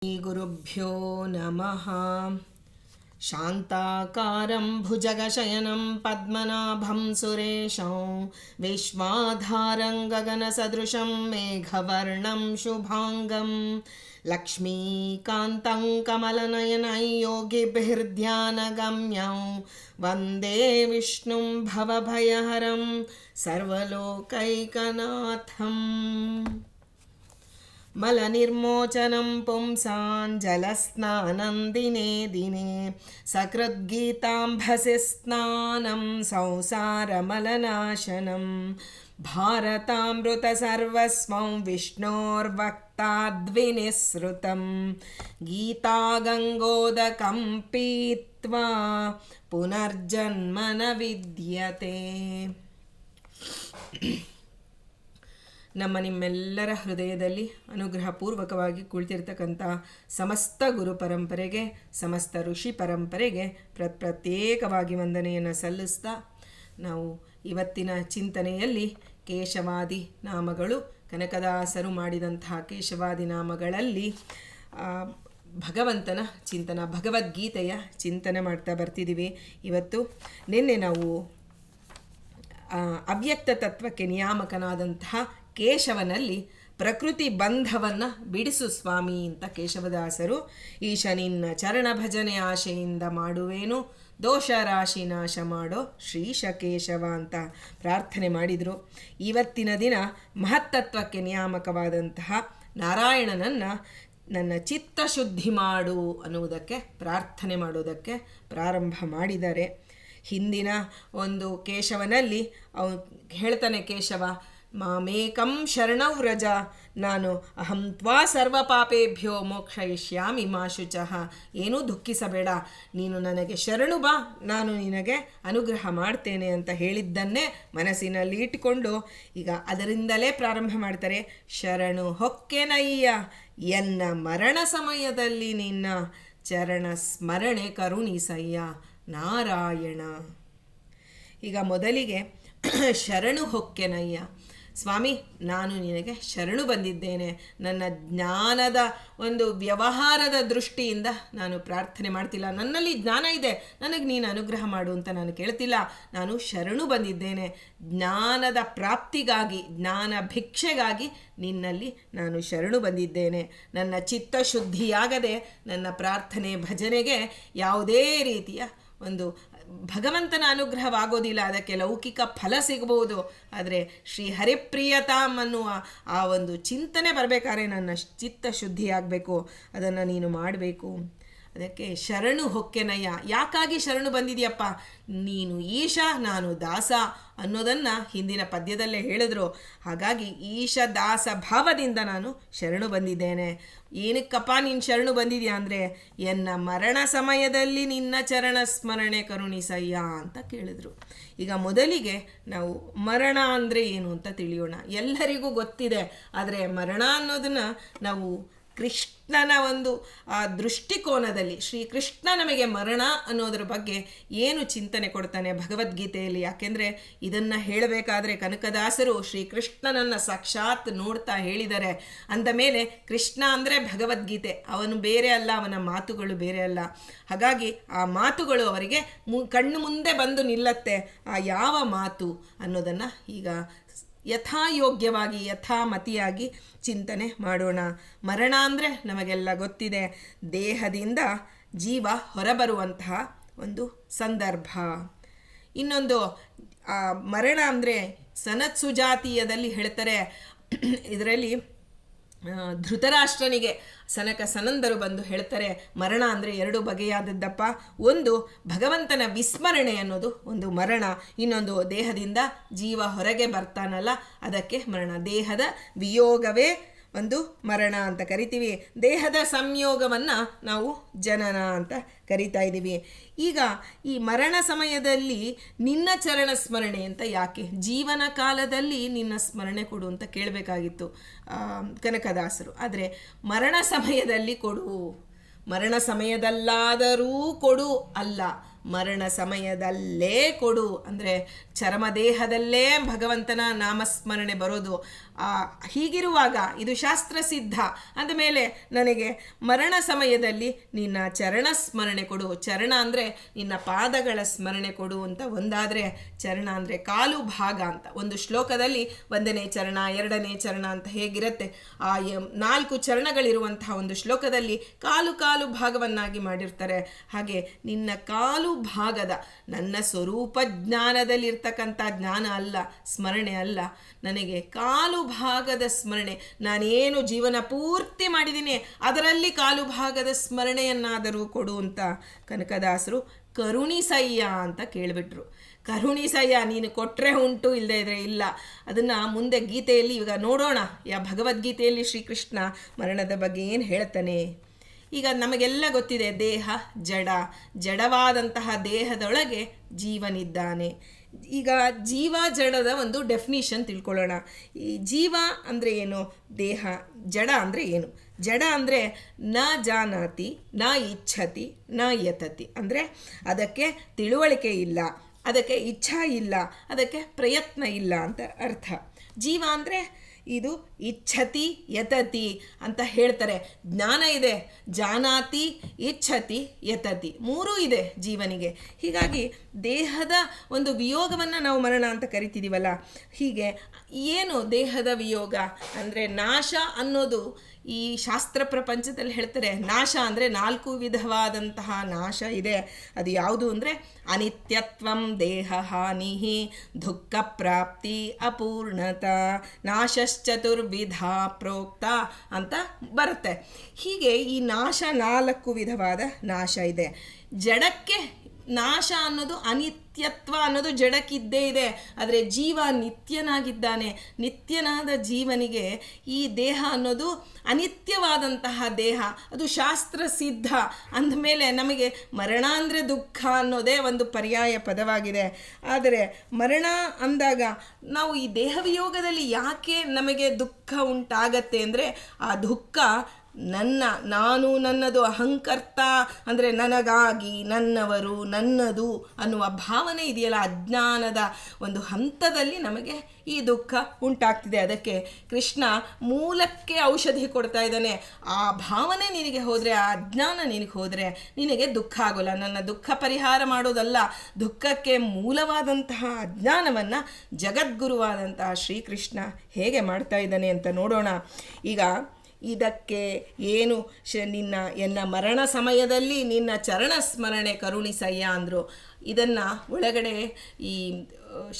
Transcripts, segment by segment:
ಗುರುಭ್ಯೋ ನಮಃ. ಶಾಂತಾಕಾರಂ ಭುಜಗಶಯನಂ ಪದ್ಮನಾಭಂ ಸುರೇಶಂ ವಿಶ್ವಾಧಾರಂ ಗಗನಸದೃಶಂ ಮೇಘವರ್ಣಂ ಶುಭಾಂಗಂ ಲಕ್ಷ್ಮೀಕಾಂತಂ ಕಮಲನಯನಂ ಯೋಗಿಭಿರ್ಧ್ಯಾನಗಮ್ಯಂ ವಂದೇ ವಿಷ್ಣುಂ ಭವಭಯಹರಂ ಸರ್ವಲೋಕೈಕನಾಥಂ. ಮಲನಿರ್ಮೋಚನಂ ಪುಂಸಾಂ ಜಲಸ್ನಾನಂ ದಿನೇ ದಿನೇ ಸಕೃದ್ಗೀತಾಂಭಸಿ ಸ್ನಾನಂ ಸಂಸಾರಮಲನಾಶನಂ ಭಾರತಾಮೃತ ಸರ್ವಸ್ವಂ ವಿಷ್ಣೋರ್ವಕ್ತಾದ್ವಿನಿಸೃತಂ ಗೀತಾಗಂಗೋದಕಂ ಪೀತ್ವಾ ಪುನರ್ಜನ್ಮ ನ ವಿದ್ಯತೆ. ನಿಮ್ಮೆಲ್ಲರ ಹೃದಯದಲ್ಲಿ ಅನುಗ್ರಹಪೂರ್ವಕವಾಗಿ ಕುಳಿತಿರ್ತಕ್ಕಂಥ ಸಮಸ್ತ ಗುರು ಪರಂಪರೆಗೆ, ಸಮಸ್ತ ಋಷಿ ಪರಂಪರೆಗೆ ಪ್ರತ್ಯೇಕವಾಗಿ ವಂದನೆಯನ್ನು ಸಲ್ಲಿಸ್ತಾ, ನಾವು ಇವತ್ತಿನ ಚಿಂತನೆಯಲ್ಲಿ ಕೇಶವಾದಿ ನಾಮಗಳು, ಕನಕದಾಸರು ಮಾಡಿದಂತಹ ಕೇಶವಾದಿ ನಾಮಗಳಲ್ಲಿ ಭಗವಂತನ ಚಿಂತನ, ಭಗವದ್ಗೀತೆಯ ಚಿಂತನೆ ಮಾಡ್ತಾ ಬರ್ತಿದ್ದೀವಿ. ನಿನ್ನೆ ನಾವು ಅವ್ಯಕ್ತ ತತ್ವಕ್ಕೆ ನಿಯಾಮಕನಾದಂತಹ ಕೇಶವನಲ್ಲಿ ಪ್ರಕೃತಿ ಬಂಧವನ್ನು ಬಿಡಿಸು ಸ್ವಾಮಿ ಅಂತ ಕೇಶವದಾಸರು ಈಶ ನಿನ್ನ ಚರಣ ಭಜನೆ ಆಶೆಯಿಂದ ಮಾಡುವೇನು ದೋಷ ರಾಶಿ ನಾಶ ಮಾಡೋ ಶ್ರೀಶ ಕೇಶವ ಅಂತ ಪ್ರಾರ್ಥನೆ ಮಾಡಿದರು. ಇವತ್ತಿನ ದಿನ ಮಹತ್ತತ್ವಕ್ಕೆ ನಿಯಾಮಕವಾದಂತಹ ನಾರಾಯಣನನ್ನು ನನ್ನ ಚಿತ್ತಶುದ್ಧಿ ಮಾಡು ಅನ್ನುವುದಕ್ಕೆ ಪ್ರಾರ್ಥನೆ ಮಾಡೋದಕ್ಕೆ ಪ್ರಾರಂಭ ಮಾಡಿದ್ದಾರೆ. ಹಿಂದಿನ ಒಂದು ಕೇಶವನಲ್ಲಿ ಅವನು ಹೇಳ್ತಾನೆ, ಕೇಶವ ಮಾಮೇಕಂ ಶರಣೌ ವ್ರಜ, ನಾನು ಅಹಂ ತ್ವಾ ಸರ್ವ ಪಾಪೇಭ್ಯೋ ಮೋಕ್ಷಯಿಷ್ಯಾಮಿ ಮಾ ಶುಚಃ, ಏನೂ ದುಃಖಿಸಬೇಡ, ನೀನು ನನಗೆ ಶರಣು ಬಾ, ನಾನು ನಿನಗೆ ಅನುಗ್ರಹ ಮಾಡ್ತೇನೆ ಅಂತ ಹೇಳಿದ್ದನ್ನೇ ಮನಸ್ಸಿನಲ್ಲಿ ಇಟ್ಟುಕೊಂಡು ಈಗ ಅದರಿಂದಲೇ ಪ್ರಾರಂಭ ಮಾಡ್ತಾರೆ. ಶರಣು ಹೊಕ್ಕೆನಯ್ಯ ಎನ್ನ ಮರಣ ಸಮಯದಲ್ಲಿ ನಿನ್ನ ಚರಣ ಸ್ಮರಣೆ ಕರುಣಿಸಯ್ಯ ನಾರಾಯಣ. ಈಗ ಮೊದಲಿಗೆ ಶರಣು ಹೊಕ್ಕೆನಯ್ಯ ಸ್ವಾಮಿ, ನಾನು ನಿನಗೆ ಶರಣು ಬಂದಿದ್ದೇನೆ. ನನ್ನ ಜ್ಞಾನದ ಒಂದು ವ್ಯವಹಾರದ ದೃಷ್ಟಿಯಿಂದ ನಾನು ಪ್ರಾರ್ಥನೆ ಮಾಡ್ತಿಲ್ಲ, ನನ್ನಲ್ಲಿ ಜ್ಞಾನ ಇದೆ, ನನಗೆ ನೀನು ಅನುಗ್ರಹ ಮಾಡು ಅಂತ ನಾನು ಕೇಳ್ತಿಲ್ಲ. ನಾನು ಶರಣು ಬಂದಿದ್ದೇನೆ, ಜ್ಞಾನದ ಪ್ರಾಪ್ತಿಗಾಗಿ, ಜ್ಞಾನ ಭಿಕ್ಷೆಗಾಗಿ ನಿನ್ನಲ್ಲಿ ನಾನು ಶರಣು ಬಂದಿದ್ದೇನೆ. ನನ್ನ ಚಿತ್ತಶುದ್ಧಿಯಾಗದೆ ನನ್ನ ಪ್ರಾರ್ಥನೆ ಭಜನೆಗೆ ಯಾವುದೇ ರೀತಿಯ ಒಂದು ಭಗವಂತನ ಅನುಗ್ರಹವಾಗೋದಿಲ್ಲ, ಅದಕ್ಕೆ ಲೌಕಿಕ ಫಲ ಸಿಗಬಹುದು. ಆದರೆ ಶ್ರೀ ಹರಿಪ್ರಿಯತಾಮ್ ಅನ್ನುವ ಆ ಒಂದು ಚಿಂತನೆ ಬರಬೇಕಾದ್ರೆ ನನ್ನ ಚಿತ್ತ ಶುದ್ಧಿಯಾಗಬೇಕು, ಅದನ್ನು ನೀನು ಮಾಡಬೇಕು. ಅದಕ್ಕೆ ಶರಣು ಹೊಕ್ಕೆನಯ್ಯ. ಯಾಕಾಗಿ ಶರಣು ಬಂದಿದೆಯಪ್ಪ? ನೀನು ಈಶ, ನಾನು ದಾಸ ಅನ್ನೋದನ್ನು ಹಿಂದಿನ ಪದ್ಯದಲ್ಲೇ ಹೇಳಿದ್ರು. ಹಾಗಾಗಿ ಈಶ ದಾಸ ಭಾವದಿಂದ ನಾನು ಶರಣು ಬಂದಿದ್ದೇನೆ. ಏನಕ್ಕಪ್ಪ ನೀನು ಶರಣು ಬಂದಿದ್ಯಾ ಅಂದರೆ, ಎನ್ನ ಮರಣ ಸಮಯದಲ್ಲಿ ನಿನ್ನ ಚರಣ ಸ್ಮರಣೆ ಕರುಣಿಸಯ್ಯ ಅಂತ ಕೇಳಿದ್ರು. ಈಗ ಮೊದಲಿಗೆ ನಾವು ಮರಣ ಅಂದರೆ ಏನು ಅಂತ ತಿಳಿಯೋಣ. ಎಲ್ಲರಿಗೂ ಗೊತ್ತಿದೆ, ಆದರೆ ಮರಣ ಅನ್ನೋದನ್ನು ನಾವು ಕೃಷ್ಣನ ಒಂದು ದೃಷ್ಟಿಕೋನದಲ್ಲಿ, ಶ್ರೀಕೃಷ್ಣ ನಮಗೆ ಮರಣ ಅನ್ನೋದ್ರ ಬಗ್ಗೆ ಏನು ಚಿಂತನೆ ಕೊಡ್ತಾನೆ ಭಗವದ್ಗೀತೆಯಲ್ಲಿ. ಯಾಕೆಂದರೆ ಇದನ್ನು ಹೇಳಬೇಕಾದ್ರೆ ಕನಕದಾಸರು ಶ್ರೀಕೃಷ್ಣನನ್ನು ಸಾಕ್ಷಾತ್ ನೋಡ್ತಾ ಹೇಳಿದ್ದಾರೆ. ಅಂದ ಮೇಲೆ ಕೃಷ್ಣ ಅಂದರೆ ಭಗವದ್ಗೀತೆ, ಅವನು ಬೇರೆ ಅಲ್ಲ, ಅವನ ಮಾತುಗಳು ಬೇರೆ ಅಲ್ಲ. ಹಾಗಾಗಿ ಆ ಮಾತುಗಳು ಅವರಿಗೆ ಕಣ್ಣು ಮುಂದೆ ಬಂದು ನಿಲ್ಲತ್ತೆ. ಆ ಯಾವ ಮಾತು ಅನ್ನೋದನ್ನು ಈಗ ಯಥಾಯೋಗ್ಯವಾಗಿ, ಯಥಾಮತಿಯಾಗಿ ಚಿಂತನೆ ಮಾಡೋಣ. ಮರಣ ಅಂದರೆ ನಮಗೆಲ್ಲ ಗೊತ್ತಿದೆ, ದೇಹದಿಂದ ಜೀವ ಹೊರಬರುವಂತಹ ಒಂದು ಸಂದರ್ಭ. ಇನ್ನೊಂದು ಮರಣ ಅಂದರೆ ಸನತ್ ಸುಜಾತೀಯದಲ್ಲಿ ಹೇಳ್ತಾರೆ. ಇದರಲ್ಲಿ ಧೃತರಾಷ್ಟ್ರನಿಗೆ ಸನಕ ಸನಂದರು ಬಂದು ಹೇಳ್ತಾರೆ, ಮರಣ ಅಂದರೆ ಎರಡು ಬಗೆಯಾದದ್ದಪ್ಪ. ಒಂದು ಭಗವಂತನ ವಿಸ್ಮರಣೆ ಅನ್ನೋದು ಒಂದು ಮರಣ, ಇನ್ನೊಂದು ದೇಹದಿಂದ ಜೀವ ಹೊರಗೆ ಬರ್ತಾನಲ್ಲ ಅದಕ್ಕೆ ಮರಣ. ದೇಹದ ವಿಯೋಗವೇ ಒಂದು ಮರಣ ಅಂತ ಕರಿತೀವಿ, ದೇಹದ ಸಂಯೋಗವನ್ನು ನಾವು ಜನನ ಅಂತ ಕರಿತಾ ಇದ್ದೀವಿ. ಈಗ ಈ ಮರಣ ಸಮಯದಲ್ಲಿ ನಿನ್ನ ಚರಣ ಸ್ಮರಣೆ ಅಂತ ಯಾಕೆ? ಜೀವನ ಕಾಲದಲ್ಲಿ ನಿನ್ನ ಸ್ಮರಣೆ ಕೊಡು ಅಂತ ಕೇಳಬೇಕಾಗಿತ್ತು ಕನಕದಾಸರು. ಆದರೆ ಮರಣ ಸಮಯದಲ್ಲಿ ಕೊಡು, ಮರಣ ಸಮಯದಲ್ಲಾದರೂ ಕೊಡು ಅಲ್ಲ, ಮರಣ ಸಮಯದಲ್ಲೇ ಕೊಡು. ಅಂದರೆ ಚರ್ಮದೇಹದಲ್ಲೇ ಭಗವಂತನ ನಾಮಸ್ಮರಣೆ ಬರೋದು. ಹೀಗಿರುವಾಗ ಇದು ಶಾಸ್ತ್ರಸಿದ್ಧ ಅಂದಮೇಲೆ ನನಗೆ ಮರಣ ಸಮಯದಲ್ಲಿ ನಿನ್ನ ಚರಣ ಸ್ಮರಣೆ ಕೊಡು. ಚರಣ ಅಂದರೆ ನಿನ್ನ ಪಾದಗಳ ಸ್ಮರಣೆ ಕೊಡು ಅಂತ ಒಂದಾದರೆ, ಚರಣ ಅಂದರೆ ಕಾಲು ಭಾಗ ಅಂತ. ಒಂದು ಶ್ಲೋಕದಲ್ಲಿ 1ನೇ ಚರಣ 2ನೇ ಚರಣ ಅಂತ ಹೇಗಿರುತ್ತೆ, ಆ 4 ಚರಣಗಳಿರುವಂತಹ ಒಂದು ಶ್ಲೋಕದಲ್ಲಿ ಕಾಲು ಕಾಲು ಭಾಗವನ್ನಾಗಿ ಮಾಡಿರ್ತಾರೆ. ಹಾಗೆ ನಿನ್ನ ಕಾಲು ಭಾಗದ, ನನ್ನ ಸ್ವರೂಪ ಜ್ಞಾನದಲ್ಲಿರ್ತಕ್ಕಂಥ ಜ್ಞಾನ ಅಲ್ಲ, ಸ್ಮರಣೆ ಅಲ್ಲ, ನನಗೆ ಕಾಲು ಭಾಗದ ಸ್ಮರಣೆ, ನಾನೇನು ಜೀವನ ಪೂರ್ತಿ ಮಾಡಿದ್ದೀನಿ ಅದರಲ್ಲಿ ಕಾಲು ಭಾಗದ ಸ್ಮರಣೆಯನ್ನಾದರೂ ಕೊಡು ಅಂತ ಕನಕದಾಸರು ಕರುಣಿಸಯ್ಯ ಅಂತ ಕೇಳಿಬಿಟ್ರು. ಕರುಣಿಸಯ್ಯ, ನೀನು ಕೊಟ್ಟರೆ ಉಂಟು, ಇಲ್ಲದೇ ಇದ್ರೆ ಇಲ್ಲ. ಅದನ್ನು ಮುಂದೆ ಗೀತೆಯಲ್ಲಿ ಇವಾಗ ನೋಡೋಣ. ಭಗವದ್ಗೀತೆಯಲ್ಲಿ ಶ್ರೀಕೃಷ್ಣ ಮರಣದ ಬಗ್ಗೆ ಏನು ಹೇಳ್ತಾನೆ. ಈಗ ನಮಗೆಲ್ಲ ಗೊತ್ತಿದೆ, ದೇಹ ಜಡ, ಜಡವಾದಂತಹ ದೇಹದೊಳಗೆ ಜೀವನಿದ್ದಾನೆ. ಈಗ ಜೀವ ಜಡದ ಒಂದು ಡೆಫಿನಿಷನ್ ತಿಳ್ಕೊಳ್ಳೋಣ. ಈ ಜೀವ ಅಂದರೆ ಏನು, ದೇಹ ಜಡ ಅಂದರೆ ಏನು. ಜಡ ಅಂದರೆ ನ ಜಾನಾತಿ ನ ಇಚ್ಛತಿ ನ ಯತತಿ, ಅಂದರೆ ಅದಕ್ಕೆ ತಿಳುವಳಿಕೆ ಇಲ್ಲ, ಅದಕ್ಕೆ ಇಚ್ಛಾ ಇಲ್ಲ, ಅದಕ್ಕೆ ಪ್ರಯತ್ನ ಇಲ್ಲ ಅಂತ ಅರ್ಥ. ಜೀವ ಅಂದರೆ ಇದು ಇಚ್ಛತಿ ಯತತಿ ಅಂತ ಹೇಳ್ತಾರೆ. ಜ್ಞಾನ ಇದೆ, ಜಾನಾತಿ ಇಚ್ಛತಿ ಯತತಿ, 3 ಇದೆ ಜೀವನಿಗೆ. ಹೀಗಾಗಿ ದೇಹದ ಒಂದು ವಿಯೋಗವನ್ನು ನಾವು ಮರಣ ಅಂತ ಕರಿತಿದ್ದೀವಲ್ಲ, ಹೀಗೆ ಏನು ದೇಹದ ವಿಯೋಗ ಅಂದರೆ ನಾಶ ಅನ್ನೋದು ಈ ಶಾಸ್ತ್ರ ಪ್ರಪಂಚದಲ್ಲಿ ಹೇಳ್ತಾರೆ. ನಾಶ ಅಂದರೆ 4 ವಿಧವಾದಂತಹ ನಾಶ ಇದೆ. ಅದು ಯಾವುದು ಅಂದರೆ ಅನಿತ್ಯತ್ವಂ, ದೇಹ ಹಾನಿ, ದುಃಖ ಪ್ರಾಪ್ತಿ, ಅಪೂರ್ಣತ, ನಾಶಶ್ಚತುರ್ವಿಧ ಪ್ರೋಕ್ತ ಅಂತ ಬರುತ್ತೆ. ಹೀಗೆ ಈ ನಾಶ 4 ವಿಧವಾದ ನಾಶ ಇದೆ. ಜಡಕ್ಕೆ ನಾಶ ಅನ್ನೋದು, ಅನಿತ್ಯತ್ವ ಅನ್ನೋದು ಜಡಕ್ಕಿದ್ದೇ ಇದೆ. ಆದರೆ ಜೀವ ನಿತ್ಯನಾಗಿದ್ದಾನೆ. ನಿತ್ಯನಾದ ಜೀವನಿಗೆ ಈ ದೇಹ ಅನ್ನೋದು ಅನಿತ್ಯವಾದಂತಹ ದೇಹ, ಅದು ಶಾಸ್ತ್ರ ಸಿದ್ಧ. ಅಂದಮೇಲೆ ನಮಗೆ ಮರಣ ಅಂದರೆ ದುಃಖ ಅನ್ನೋದೇ ಒಂದು ಪರ್ಯಾಯ ಪದವಾಗಿದೆ. ಆದರೆ ಮರಣ ಅಂದಾಗ ನಾವು ಈ ದೇಹವಿಯೋಗದಲ್ಲಿ ಯಾಕೆ ನಮಗೆ ದುಃಖ ಉಂಟಾಗತ್ತೆ ಅಂದರೆ, ಆ ದುಃಖ ನಾನು, ನನ್ನದು, ಅಹಂಕರ್ತ ಅಂದರೆ ನನಗಾಗಿ, ನನ್ನವರು, ನನ್ನದು ಅನ್ನುವ ಭಾವನೆ ಇದೆಯಲ್ಲ, ಅಜ್ಞಾನದ ಒಂದು ಹಂತದಲ್ಲಿ ನಮಗೆ ಈ ದುಃಖ ಉಂಟಾಗ್ತಿದೆ. ಅದಕ್ಕೆ ಕೃಷ್ಣ ಮೂಲಕ್ಕೆ ಔಷಧಿ ಕೊಡ್ತಾ ಇದ್ದಾನೆ. ಆ ಭಾವನೆ ನಿನಗೆ ಹೋದರೆ, ಆ ಅಜ್ಞಾನ ನಿನಗೆ ಹೋದರೆ ನಿನಗೆ ದುಃಖ ಆಗೋಲ್ಲ. ನನ್ನ ದುಃಖ ಪರಿಹಾರ ಮಾಡೋದಲ್ಲ, ದುಃಖಕ್ಕೆ ಮೂಲವಾದಂತಹ ಅಜ್ಞಾನವನ್ನು ಜಗದ್ಗುರುವಾದಂತಹ ಶ್ರೀಕೃಷ್ಣ ಹೇಗೆ ಮಾಡ್ತಾ ಇದ್ದಾನೆ ಅಂತ ನೋಡೋಣ. ಈಗ ಇದಕ್ಕೆ ಏನು ಎನ್ನ ಮರಣ ಸಮಯದಲ್ಲಿ ನಿನ್ನ ಚರಣ ಸ್ಮರಣೆ ಕರುಣಿಸಯ್ಯ ಅಂದರು. ಇದನ್ನು ಒಳಗಡೆ ಈ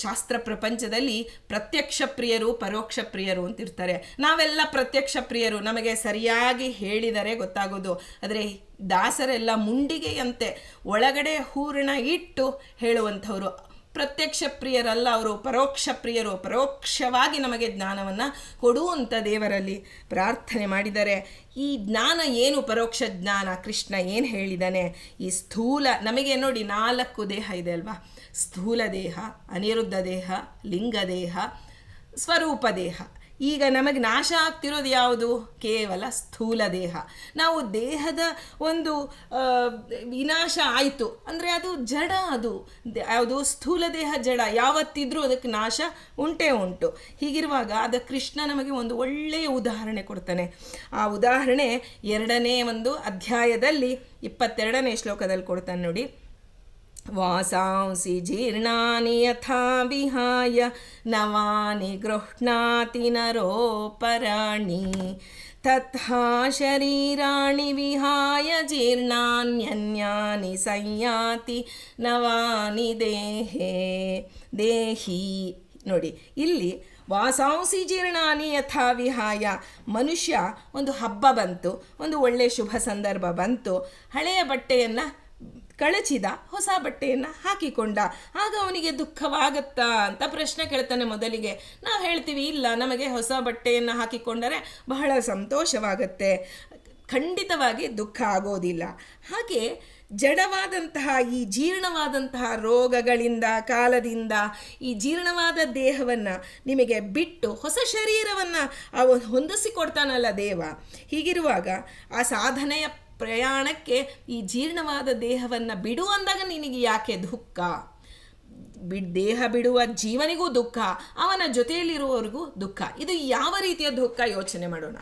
ಶಾಸ್ತ್ರ ಪ್ರಪಂಚದಲ್ಲಿ ಪ್ರತ್ಯಕ್ಷ ಪ್ರಿಯರು, ಪರೋಕ್ಷ ಪ್ರಿಯರು ಅಂತಿರ್ತಾರೆ. ನಾವೆಲ್ಲ ಪ್ರತ್ಯಕ್ಷ ಪ್ರಿಯರು, ನಮಗೆ ಸರಿಯಾಗಿ ಹೇಳಿದರೆ ಗೊತ್ತಾಗೋದು. ಆದರೆ ದಾಸರೆಲ್ಲ ಮುಂಡಿಗೆಯಂತೆ ಒಳಗಡೆ ಹೂರಣ ಇಟ್ಟು ಹೇಳುವಂಥವ್ರು. ಪ್ರತ್ಯಕ್ಷ ಪ್ರಿಯರಲ್ಲ ಅವರು, ಪರೋಕ್ಷ ಪ್ರಿಯರು. ಪರೋಕ್ಷವಾಗಿ ನಮಗೆ ಜ್ಞಾನವನ್ನು ಕೊಡುವಂಥ ದೇವರಲ್ಲಿ ಪ್ರಾರ್ಥನೆ ಮಾಡಿದರೆ. ಈ ಜ್ಞಾನ ಏನು ಪರೋಕ್ಷ ಜ್ಞಾನ? ಕೃಷ್ಣ ಏನು ಹೇಳಿದ್ದಾನೆ? ಈ ಸ್ಥೂಲ, ನಮಗೆ ನೋಡಿ 4 ದೇಹ ಇದೆ ಅಲ್ವಾ? ಸ್ಥೂಲ ದೇಹ, ಅನಿರುದ್ಧ ದೇಹ, ಲಿಂಗ ದೇಹ, ಸ್ವರೂಪ ದೇಹ. ಈಗ ನಮಗೆ ನಾಶ ಆಗ್ತಿರೋದು ಯಾವುದು? ಕೇವಲ ಸ್ಥೂಲ ದೇಹ. ನಾವು ದೇಹದ ಒಂದು ವಿನಾಶ ಆಯಿತು ಅಂದರೆ ಅದು ಜಡ, ಅದು ಯಾವುದು? ಸ್ಥೂಲ ದೇಹ ಜಡ. ಯಾವತ್ತಿದ್ರೂ ಅದಕ್ಕೆ ನಾಶ ಉಂಟೇ ಉಂಟು. ಹೀಗಿರುವಾಗ ಅದಕ್ಕೆ ಕೃಷ್ಣ ನಮಗೆ ಒಂದು ಒಳ್ಳೆಯ ಉದಾಹರಣೆ ಕೊಡ್ತಾನೆ. ಆ ಉದಾಹರಣೆ 2ನೇ ಒಂದು ಅಧ್ಯಾಯದಲ್ಲಿ 22ನೇ ಶ್ಲೋಕದಲ್ಲಿ ಕೊಡ್ತಾನೆ ನೋಡಿ. ವಾಸಾಂಸಿ ಜೀರ್ಣಾನಿ ಯಥಾ ವಿಹಾಯ ನವಾನಿ ಗೃಹ್ಣಾತಿ ನರೋಪರಾಣಿ ತಥಾ ಶರೀರಾಣಿ ವಿಹಾಯ ಜೀರ್ಣಾನ್ಯನ್ಯಾನಿ ಸಂಯಾತಿ ನವಾನಿ ದೇಹಿ. ನೋಡಿ ಇಲ್ಲಿ ವಾಸಾಂಸಿ ಜೀರ್ಣಾನಿ ಯಥಾ ವಿಹಾಯ. ಮನುಷ್ಯ ಒಂದು ಹಬ್ಬ ಬಂತು, ಒಂದು ಒಳ್ಳೆಯ ಶುಭ ಸಂದರ್ಭ ಬಂತು, ಹಳೆಯ ಬಟ್ಟೆಯನ್ನು ಕಳಚಿದ, ಹೊಸ ಬಟ್ಟೆಯನ್ನು ಹಾಕಿಕೊಂಡ. ಆಗ ಅವನಿಗೆ ದುಃಖವಾಗುತ್ತಾ ಅಂತ ಪ್ರಶ್ನೆ ಕೇಳ್ತಾನೆ. ಮೊದಲಿಗೆ ನಾವು ಹೇಳ್ತೀವಿ, ಇಲ್ಲ, ನಮಗೆ ಹೊಸ ಬಟ್ಟೆಯನ್ನು ಹಾಕಿಕೊಂಡರೆ ಬಹಳ ಸಂತೋಷವಾಗುತ್ತೆ, ಖಂಡಿತವಾಗಿ ದುಃಖ ಆಗೋದಿಲ್ಲ. ಹಾಗೆ ಜಡವಾದಂತಹ ಈ ಜೀರ್ಣವಾದಂತಹ ರೋಗಗಳಿಂದ, ಕಾಲದಿಂದ ಈ ಜೀರ್ಣವಾದ ದೇಹವನ್ನು ನಿಮಗೆ ಬಿಟ್ಟು ಹೊಸ ಶರೀರವನ್ನು ಹೊಂದಿಸಿಕೊಡ್ತಾನಲ್ಲ ದೇವ. ಹೀಗಿರುವಾಗ ಆ ಸಾಧನೆಯ ಪ್ರಯಾಣಕ್ಕೆ ಈ ಜೀರ್ಣವಾದ ದೇಹವನ್ನು ಬಿಡು ಅಂದಾಗ ನಿನಗೆ ಯಾಕೆ ದುಃಖ? ದೇಹ ಬಿಡುವ ಜೀವನಿಗೂ ದುಃಖ, ಅವನ ಜೊತೆಯಲ್ಲಿರುವವರಿಗೂ ದುಃಖ. ಇದು ಯಾವ ರೀತಿಯ ದುಃಖ ಯೋಚನೆ ಮಾಡೋಣ.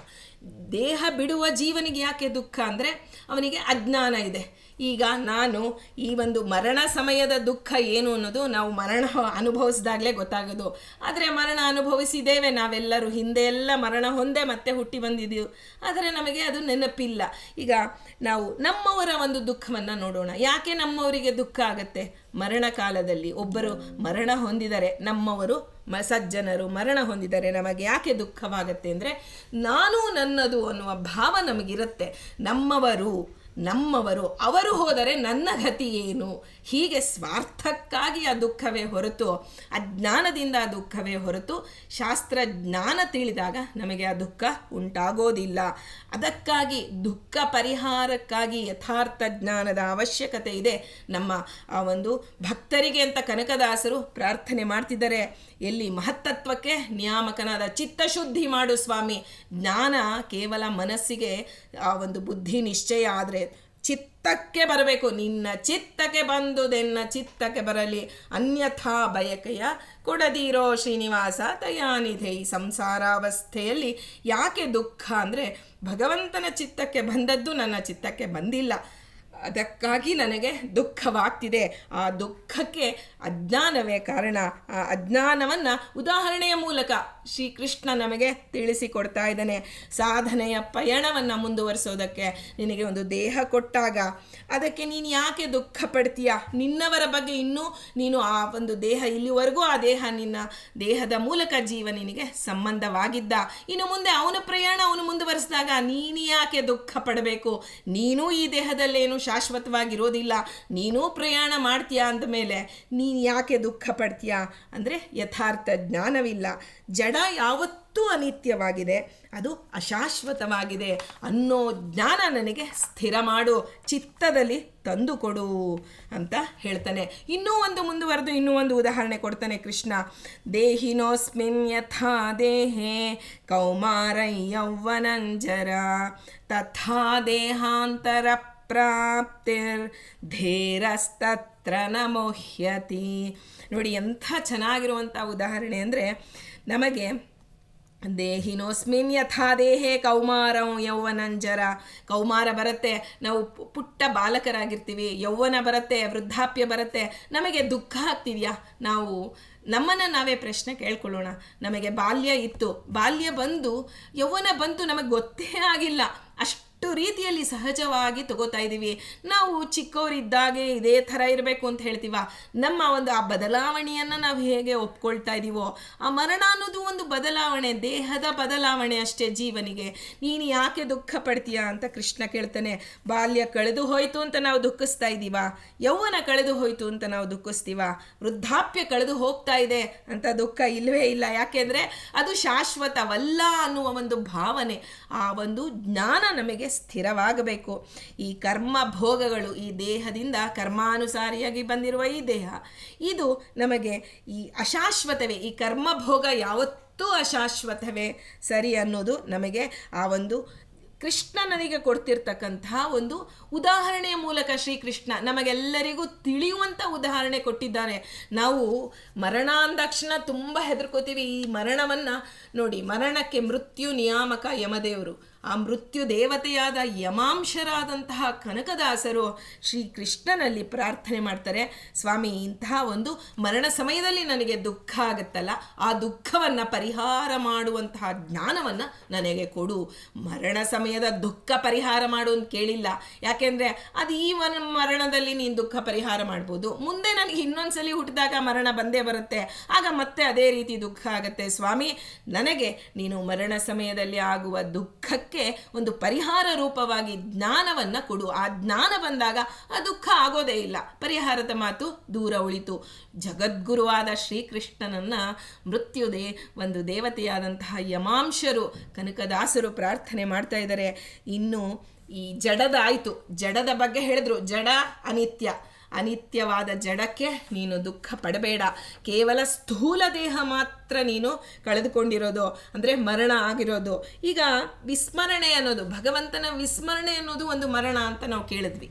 ದೇಹ ಬಿಡುವ ಜೀವನಿಗೆ ಯಾಕೆ ದುಃಖ ಅಂದರೆ ಅವನಿಗೆ ಅಜ್ಞಾನ ಇದೆ. ಈಗ ನಾನು ಈ ಒಂದು ಮರಣ ಸಮಯದ ದುಃಖ ಏನು ಅನ್ನೋದು ನಾವು ಮರಣ ಅನುಭವಿಸಿದಾಗಲೇ ಗೊತ್ತಾಗೋದು. ಆದರೆ ಮರಣ ಅನುಭವಿಸಿದ್ದೇವೆ ನಾವೆಲ್ಲರೂ, ಹಿಂದೆ ಎಲ್ಲ ಮರಣ ಹೊಂದೇ ಮತ್ತೆ ಹುಟ್ಟಿ ಬಂದಿದ್ದೀವಿ, ಆದರೆ ನಮಗೆ ಅದು ನೆನಪಿಲ್ಲ. ಈಗ ನಾವು ನಮ್ಮವರ ಒಂದು ದುಃಖವನ್ನು ನೋಡೋಣ. ಯಾಕೆ ನಮ್ಮವರಿಗೆ ದುಃಖ ಆಗುತ್ತೆ? ಮರಣ ಕಾಲದಲ್ಲಿ ಒಬ್ಬರು ಮರಣ ಹೊಂದಿದರೆ, ನಮ್ಮವರು ಸಜ್ಜನರು ಮರಣ ಹೊಂದಿದರೆ ನಮಗೆ ಯಾಕೆ ದುಃಖವಾಗತ್ತೆ ಅಂದರೆ, ನಾನು ನನ್ನದು ಅನ್ನುವ ಭಾವ ನಮಗಿರುತ್ತೆ. ನಮ್ಮವರು ಅವರು ಹೋದರೆ ನನ್ನ ಗತಿ ಏನು, ಹೀಗೆ ಸ್ವಾರ್ಥಕ್ಕಾಗಿ ಆ ದುಃಖವೇ ಹೊರತು, ಅಜ್ಞಾನದಿಂದ ಆ ದುಃಖವೇ ಹೊರತು ಶಾಸ್ತ್ರಜ್ಞಾನ ತಿಳಿದಾಗ ನಮಗೆ ಆ ದುಃಖ ಉಂಟಾಗೋದಿಲ್ಲ. ಅದಕ್ಕಾಗಿ ದುಃಖ ಪರಿಹಾರಕ್ಕಾಗಿ ಯಥಾರ್ಥ ಜ್ಞಾನದ ಅವಶ್ಯಕತೆ ಇದೆ ನಮ್ಮ ಆ ಒಂದು ಭಕ್ತರಿಗೆ ಅಂತ ಕನಕದಾಸರು ಪ್ರಾರ್ಥನೆ ಮಾಡ್ತಿದ್ದಾರೆ. ಎಲ್ಲಿ ಮಹತ್ತತ್ವಕ್ಕೆ ನಿಯಾಮಕನಾದ ಚಿತ್ತಶುದ್ಧಿ ಮಾಡು ಸ್ವಾಮಿ. ಜ್ಞಾನ ಕೇವಲ ಮನಸ್ಸಿಗೆ ಆ ಒಂದು ಬುದ್ಧಿ ನಿಶ್ಚಯ ಆದರೆ ಚಿತ್ತಕ್ಕೆ ಬರಬೇಕು. ನಿನ್ನ ಚಿತ್ತಕ್ಕೆ ಬಂದುದೆನ್ನ ಚಿತ್ತಕ್ಕೆ ಬರಲಿ, ಅನ್ಯಥಾ ಬಯಕೆಯ ಕೊಡದಿರೋ ಶ್ರೀನಿವಾಸ ದಯಾನಿಧಿ. ಈ ಸಂಸಾರಾವಸ್ಥೆಯಲ್ಲಿ ಯಾಕೆ ದುಃಖ ಅಂದರೆ, ಭಗವಂತನ ಚಿತ್ತಕ್ಕೆ ಬಂದದ್ದು ನನ್ನ ಚಿತ್ತಕ್ಕೆ ಬಂದಿಲ್ಲ, ಅದಕ್ಕಾಗಿ ನನಗೆ ದುಃಖವಾಗ್ತಿದೆ. ಆ ದುಃಖಕ್ಕೆ ಅಜ್ಞಾನವೇ ಕಾರಣ. ಆ ಅಜ್ಞಾನವನ್ನು ಉದಾಹರಣೆಯ ಮೂಲಕ ಶ್ರೀಕೃಷ್ಣ ನಮಗೆ ತಿಳಿಸಿಕೊಡ್ತಾ ಇದ್ದಾನೆ. ಸಾಧನೆಯ ಪಯಣವನ್ನು ಮುಂದುವರಿಸೋದಕ್ಕೆ ನಿನಗೆ ಒಂದು ದೇಹ ಕೊಟ್ಟಾಗ ಅದಕ್ಕೆ ನೀನು ಯಾಕೆ ದುಃಖ ಪಡ್ತೀಯ? ನಿನ್ನವರ ಬಗ್ಗೆ ಇನ್ನೂ ನೀನು ಆ ಒಂದು ದೇಹ, ಇಲ್ಲಿವರೆಗೂ ಆ ದೇಹ ನಿನ್ನ ದೇಹದ ಮೂಲಕ ಜೀವ ನಿನಗೆ ಸಂಬಂಧವಾಗಿದ್ದ. ಇನ್ನು ಮುಂದೆ ಅವನ ಪ್ರಯಾಣ ಅವನು ಮುಂದುವರಿಸಿದಾಗ ನೀನು ಯಾಕೆ ದುಃಖ ಪಡಬೇಕು? ನೀನು ಈ ದೇಹದಲ್ಲೇನು ಶಾಶ್ವತವಾಗಿರೋದಿಲ್ಲ, ನೀನೂ ಪ್ರಯಾಣ ಮಾಡ್ತೀಯಾ ಅಂದಮೇಲೆ ನೀನು ಯಾಕೆ ದುಃಖ ಪಡ್ತೀಯಾ ಅಂದರೆ ಯಥಾರ್ಥ ಜ್ಞಾನವಿಲ್ಲ. ಜಡ ಯಾವತ್ತೂ ಅನಿತ್ಯವಾಗಿದೆ, ಅದು ಅಶಾಶ್ವತವಾಗಿದೆ ಅನ್ನೋ ಜ್ಞಾನ ನನಗೆ ಸ್ಥಿರ ಮಾಡು, ಚಿತ್ತದಲ್ಲಿ ತಂದುಕೊಡು ಅಂತ ಹೇಳ್ತಾನೆ. ಇನ್ನೂ ಒಂದು ಉದಾಹರಣೆ ಕೊಡ್ತಾನೆ ಕೃಷ್ಣ. ದೇಹಿನೋಸ್ಮಿನ್ ಯಥಾ ದೇಹೇ ಕೌಮಾರೈ ಯೌವನಂಜರ ತಥಾ ದೇಹಾಂತರ ಪ್ರಾಪ್ತಿರ್ ಧೀರಸ್ತತ್ರ ನಮೋಹ್ಯತಿ. ನೋಡಿ ಎಂಥ ಚೆನ್ನಾಗಿರುವಂಥ ಉದಾಹರಣೆ ಅಂದರೆ, ನಮಗೆ ದೇಹಿನೋಸ್ಮಿನ್ ಯಥಾ ದೇಹೇ ಕೌಮಾರಂ ಯೌವನಂಜರ. ಕೌಮಾರ ಬರುತ್ತೆ, ನಾವು ಪುಟ್ಟ ಬಾಲಕರಾಗಿರ್ತೀವಿ. ಯೌವನ ಬರುತ್ತೆ, ವೃದ್ಧಾಪ್ಯ ಬರುತ್ತೆ. ನಮಗೆ ದುಃಖ ಆಗ್ತಿದೆಯಾ? ನಾವು ನಮ್ಮನ್ನು ನಾವೇ ಪ್ರಶ್ನೆ ಕೇಳ್ಕೊಳ್ಳೋಣ. ನಮಗೆ ಬಾಲ್ಯ ಇತ್ತು, ಬಾಲ್ಯ ಬಂದು ಯೌವನ ಬಂತು, ನಮಗೆ ಗೊತ್ತೇ ಆಗಿಲ್ಲ. ಅಷ್ಟು ರೀತಿಯಲ್ಲಿ ಸಹಜವಾಗಿ ತಗೋತಾ ಇದ್ದೀವಿ. ನಾವು ಚಿಕ್ಕವರಿದ್ದಾಗೆ ಇದೇ ಥರ ಇರಬೇಕು ಅಂತ ಹೇಳ್ತೀವ. ನಮ್ಮ ಒಂದು ಆ ಬದಲಾವಣೆಯನ್ನು ನಾವು ಹೇಗೆ ಒಪ್ಕೊಳ್ತಾ ಇದ್ದೀವೋ, ಆ ಮರಣ ಅನ್ನೋದು ಒಂದು ಬದಲಾವಣೆ, ದೇಹದ ಬದಲಾವಣೆ ಅಷ್ಟೇ ಜೀವನಿಗೆ. ನೀನು ಯಾಕೆ ದುಃಖ ಪಡ್ತೀಯಾ ಅಂತ ಕೃಷ್ಣ ಕೇಳ್ತಾನೆ. ಬಾಲ್ಯ ಕಳೆದು ಹೋಯಿತು ಅಂತ ನಾವು ದುಃಖಿಸ್ತಾ ಇದ್ದೀವ? ಯೌವನ ಕಳೆದು ಹೋಯಿತು ಅಂತ ನಾವು ದುಃಖಿಸ್ತೀವ? ವೃದ್ಧಾಪ್ಯ ಕಳೆದು ಹೋಗ್ತಾ ಇದೆ ಅಂತ ದುಃಖ ಇಲ್ಲವೇ ಇಲ್ಲ. ಯಾಕೆಂದರೆ ಅದು ಶಾಶ್ವತವಲ್ಲ ಅನ್ನುವ ಒಂದು ಭಾವನೆ, ಆ ಒಂದು ಜ್ಞಾನ ನಮಗೆ ಸ್ಥಿರವಾಗಬೇಕು. ಈ ಕರ್ಮ ಭೋಗಗಳು, ಈ ದೇಹದಿಂದ ಕರ್ಮಾನುಸಾರಿಯಾಗಿ ಬಂದಿರುವ ಈ ದೇಹ, ಇದು ನಮಗೆ ಈ ಅಶಾಶ್ವತವೇ. ಈ ಕರ್ಮ ಭೋಗ ಯಾವತ್ತೂ ಅಶಾಶ್ವತವೇ ಸರಿ ಅನ್ನೋದು ನಮಗೆ ಆ ಒಂದು ಕೃಷ್ಣ ನನಗೆ ಕೊಡ್ತಿರ್ತಕ್ಕಂತಹ ಒಂದು ಉದಾಹರಣೆಯ ಮೂಲಕ ಶ್ರೀಕೃಷ್ಣ ನಮಗೆಲ್ಲರಿಗೂ ತಿಳಿಯುವಂಥ ಉದಾಹರಣೆ ಕೊಟ್ಟಿದ್ದಾರೆ. ನಾವು ಮರಣ ಅಂದಾಕ್ಷಣ ತುಂಬ ಹೆದರ್ಕೋತೀವಿ. ಈ ಮರಣವನ್ನು ನೋಡಿ, ಮರಣಕ್ಕೆ ಮೃತ್ಯು ನಿಯಾಮಕ ಯಮದೇವರು, ಆ ಮೃತ್ಯು ದೇವತೆಯಾದ ಯಮಾಂಶರಾದಂತಹ ಕನಕದಾಸರು ಶ್ರೀಕೃಷ್ಣನಲ್ಲಿ ಪ್ರಾರ್ಥನೆ ಮಾಡ್ತಾರೆ. ಸ್ವಾಮಿ, ಇಂತಹ ಒಂದು ಮರಣ ಸಮಯದಲ್ಲಿ ನನಗೆ ದುಃಖ ಆಗುತ್ತಲ್ಲ, ಆ ದುಃಖವನ್ನು ಪರಿಹಾರ ಮಾಡುವಂತಹ ಜ್ಞಾನವನ್ನು ನನಗೆ ಕೊಡು. ಮರಣ ಸಮಯದ ದುಃಖ ಪರಿಹಾರ ಮಾಡು ಅಂತ ಕೇಳಿಲ್ಲ. ಯಾಕೆಂದರೆ ಅದು ಈ ಮರಣದಲ್ಲಿ ನೀನು ದುಃಖ ಪರಿಹಾರ ಮಾಡ್ಬೋದು, ಮುಂದೆ ನನಗೆ ಇನ್ನೊಂದ್ಸಲಿ ಹುಟ್ಟಿದಾಗ ಮರಣ ಬಂದೇ ಬರುತ್ತೆ, ಆಗ ಮತ್ತೆ ಅದೇ ರೀತಿ ದುಃಖ ಆಗುತ್ತೆ. ಸ್ವಾಮಿ, ನನಗೆ ನೀನು ಮರಣ ಸಮಯದಲ್ಲಿ ಆಗುವ ದುಃಖಕ್ಕೆ ಒಂದು ಪರಿಹಾರ ರೂಪವಾಗಿ ಜ್ಞಾನವನ್ನು ಕೊಡು. ಆ ಜ್ಞಾನ ಬಂದಾಗ ಆ ದುಃಖ ಆಗೋದೇ ಇಲ್ಲ, ಪರಿಹಾರದ ಮಾತು ದೂರ ಉಳಿತು. ಜಗದ್ಗುರುವಾದ ಶ್ರೀಕೃಷ್ಣನನ್ನ ಮೃತ್ಯುದೇ ಒಂದು ದೇವತೆಯಾದಂತಹ ಯಮಾಂಶರು ಕನಕದಾಸರು ಪ್ರಾರ್ಥನೆ ಮಾಡ್ತಾ ಇದ್ದಾರೆ. ಇನ್ನು ಈ ಜಡದ ಆಯಿತು, ಜಡದ ಬಗ್ಗೆ ಹೇಳಿದ್ರು, ಜಡ ಅನಿತ್ಯ, ಅನಿತ್ಯವಾದ ಜಡಕ್ಕೆ ನೀನು ದುಃಖ ಪಡಬೇಡ. ಕೇವಲ ಸ್ಥೂಲ ದೇಹ ಮಾತ್ರ ನೀನು ಕಳೆದುಕೊಂಡಿರೋದು, ಅಂದರೆ ಮರಣ ಆಗಿರೋದು. ಈಗ ವಿಸ್ಮರಣೆ ಅನ್ನೋದು, ಭಗವಂತನ ವಿಸ್ಮರಣೆ ಅನ್ನೋದು ಒಂದು ಮರಣ ಅಂತ ನಾವು ಕೇಳಿದ್ವಿ.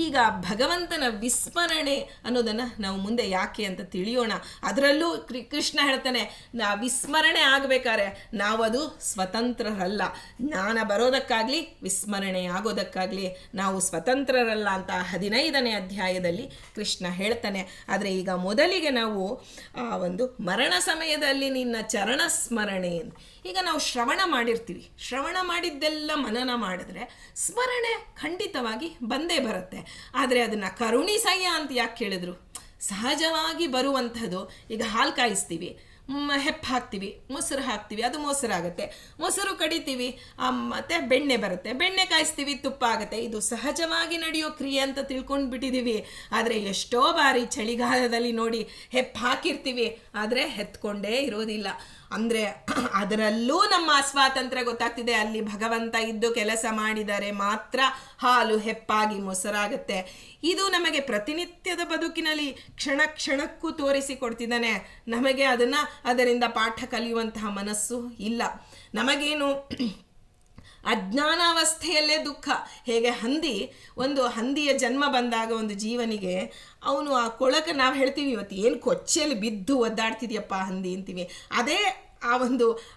ಈಗ ಭಗವಂತನ ವಿಸ್ಮರಣೆ ಅನ್ನೋದನ್ನು ನಾವು ಮುಂದೆ ಯಾಕೆ ಅಂತ ತಿಳಿಯೋಣ. ಅದರಲ್ಲೂ ಕೃಷ್ಣ ಹೇಳ್ತಾನೆ, ವಿಸ್ಮರಣೆ ಆಗಬೇಕಾದ್ರೆ ನಾವದು ಸ್ವತಂತ್ರರಲ್ಲ. ಜ್ಞಾನ ಬರೋದಕ್ಕಾಗಲಿ ವಿಸ್ಮರಣೆ ಆಗೋದಕ್ಕಾಗಲಿ ನಾವು ಸ್ವತಂತ್ರರಲ್ಲ ಅಂತ 15ನೇ ಅಧ್ಯಾಯದಲ್ಲಿ ಕೃಷ್ಣ ಹೇಳ್ತಾನೆ. ಆದರೆ ಈಗ ಮೊದಲಿಗೆ ನಾವು ಒಂದು ಮರಣ ಸಮಯದಲ್ಲಿ ನಿನ್ನ ಚರಣ ಸ್ಮರಣೆ, ಈಗ ನಾವು ಶ್ರವಣ ಮಾಡಿರ್ತೀವಿ, ಶ್ರವಣ ಮಾಡಿದ್ದೆಲ್ಲ ಮನನ ಮಾಡಿದ್ರೆ ಸ್ಮರಣೆ ಖಂಡಿತವಾಗಿ ಬಂದೇ ಬರುತ್ತೆ. ಆದರೆ ಅದನ್ನು ಕರುಣಿಸಯ್ಯ ಅಂತ ಯಾಕೆ ಕೇಳಿದ್ರು? ಸಹಜವಾಗಿ ಬರುವಂಥದ್ದು. ಈಗ ಹಾಲು ಕಾಯಿಸ್ತೀವಿ, ಹೆಪ್ಪು ಹಾಕ್ತೀವಿ, ಮೊಸರು ಹಾಕ್ತೀವಿ, ಅದು ಮೊಸರಾಗುತ್ತೆ. ಮೊಸರು ಕಡಿತೀವಿ, ಮತ್ತು ಬೆಣ್ಣೆ ಬರುತ್ತೆ, ಬೆಣ್ಣೆ ಕಾಯಿಸ್ತೀವಿ, ತುಪ್ಪ ಆಗುತ್ತೆ. ಇದು ಸಹಜವಾಗಿ ನಡೆಯೋ ಕ್ರಿಯೆ ಅಂತ ತಿಳ್ಕೊಂಡು ಬಿಟ್ಟಿದ್ದೀವಿ. ಆದರೆ ಎಷ್ಟೋ ಬಾರಿ ಚಳಿಗಾಲದಲ್ಲಿ ನೋಡಿ ಹೆಪ್ಪು ಹಾಕಿರ್ತೀವಿ, ಆದರೆ ಹೆತ್ಕೊಂಡೇ ಇರೋದಿಲ್ಲ. ಅಂದರೆ ಅದರಲ್ಲೂ ನಮ್ಮ ಸ್ವಾತಂತ್ರ್ಯ ಗೊತ್ತಾಗ್ತಿದೆ. ಅಲ್ಲಿ ಭಗವಂತ ಇದ್ದು ಕೆಲಸ ಮಾಡಿದರೆ ಮಾತ್ರ ಹಾಲು ಹೆಪ್ಪಾಗಿ ಮೊಸರಾಗುತ್ತೆ. ಇದು ನಮಗೆ ಪ್ರತಿನಿತ್ಯದ ಬದುಕಿನಲ್ಲಿ ಕ್ಷಣ ಕ್ಷಣಕ್ಕೂ ತೋರಿಸಿಕೊಡ್ತಿದ್ದಾನೆ. ನಮಗೆ ಅದರಿಂದ ಪಾಠ ಕಲಿಯುವಂತಹ ಮನಸ್ಸು ಇಲ್ಲ. ನಮಗೇನು ಅಜ್ಞಾನಾವಸ್ಥೆಯಲ್ಲೇ ದುಃಖ. ಹೇಗೆ ಹಂದಿಯ ಜನ್ಮ ಬಂದಾಗ ಒಂದು ಜೀವನಿಗೆ ಅವನು ಆ ಕೊಳಕ, ನಾವು ಹೇಳ್ತೀವಿ ಇವತ್ತು ಏನು ಕೊಚ್ಚೆಯಲ್ಲಿ ಬಿದ್ದು ಒದ್ದಾಡ್ತಿದ್ಯಪ್ಪ ಹಂದಿ ಅಂತೀವಿ. ಅದೇ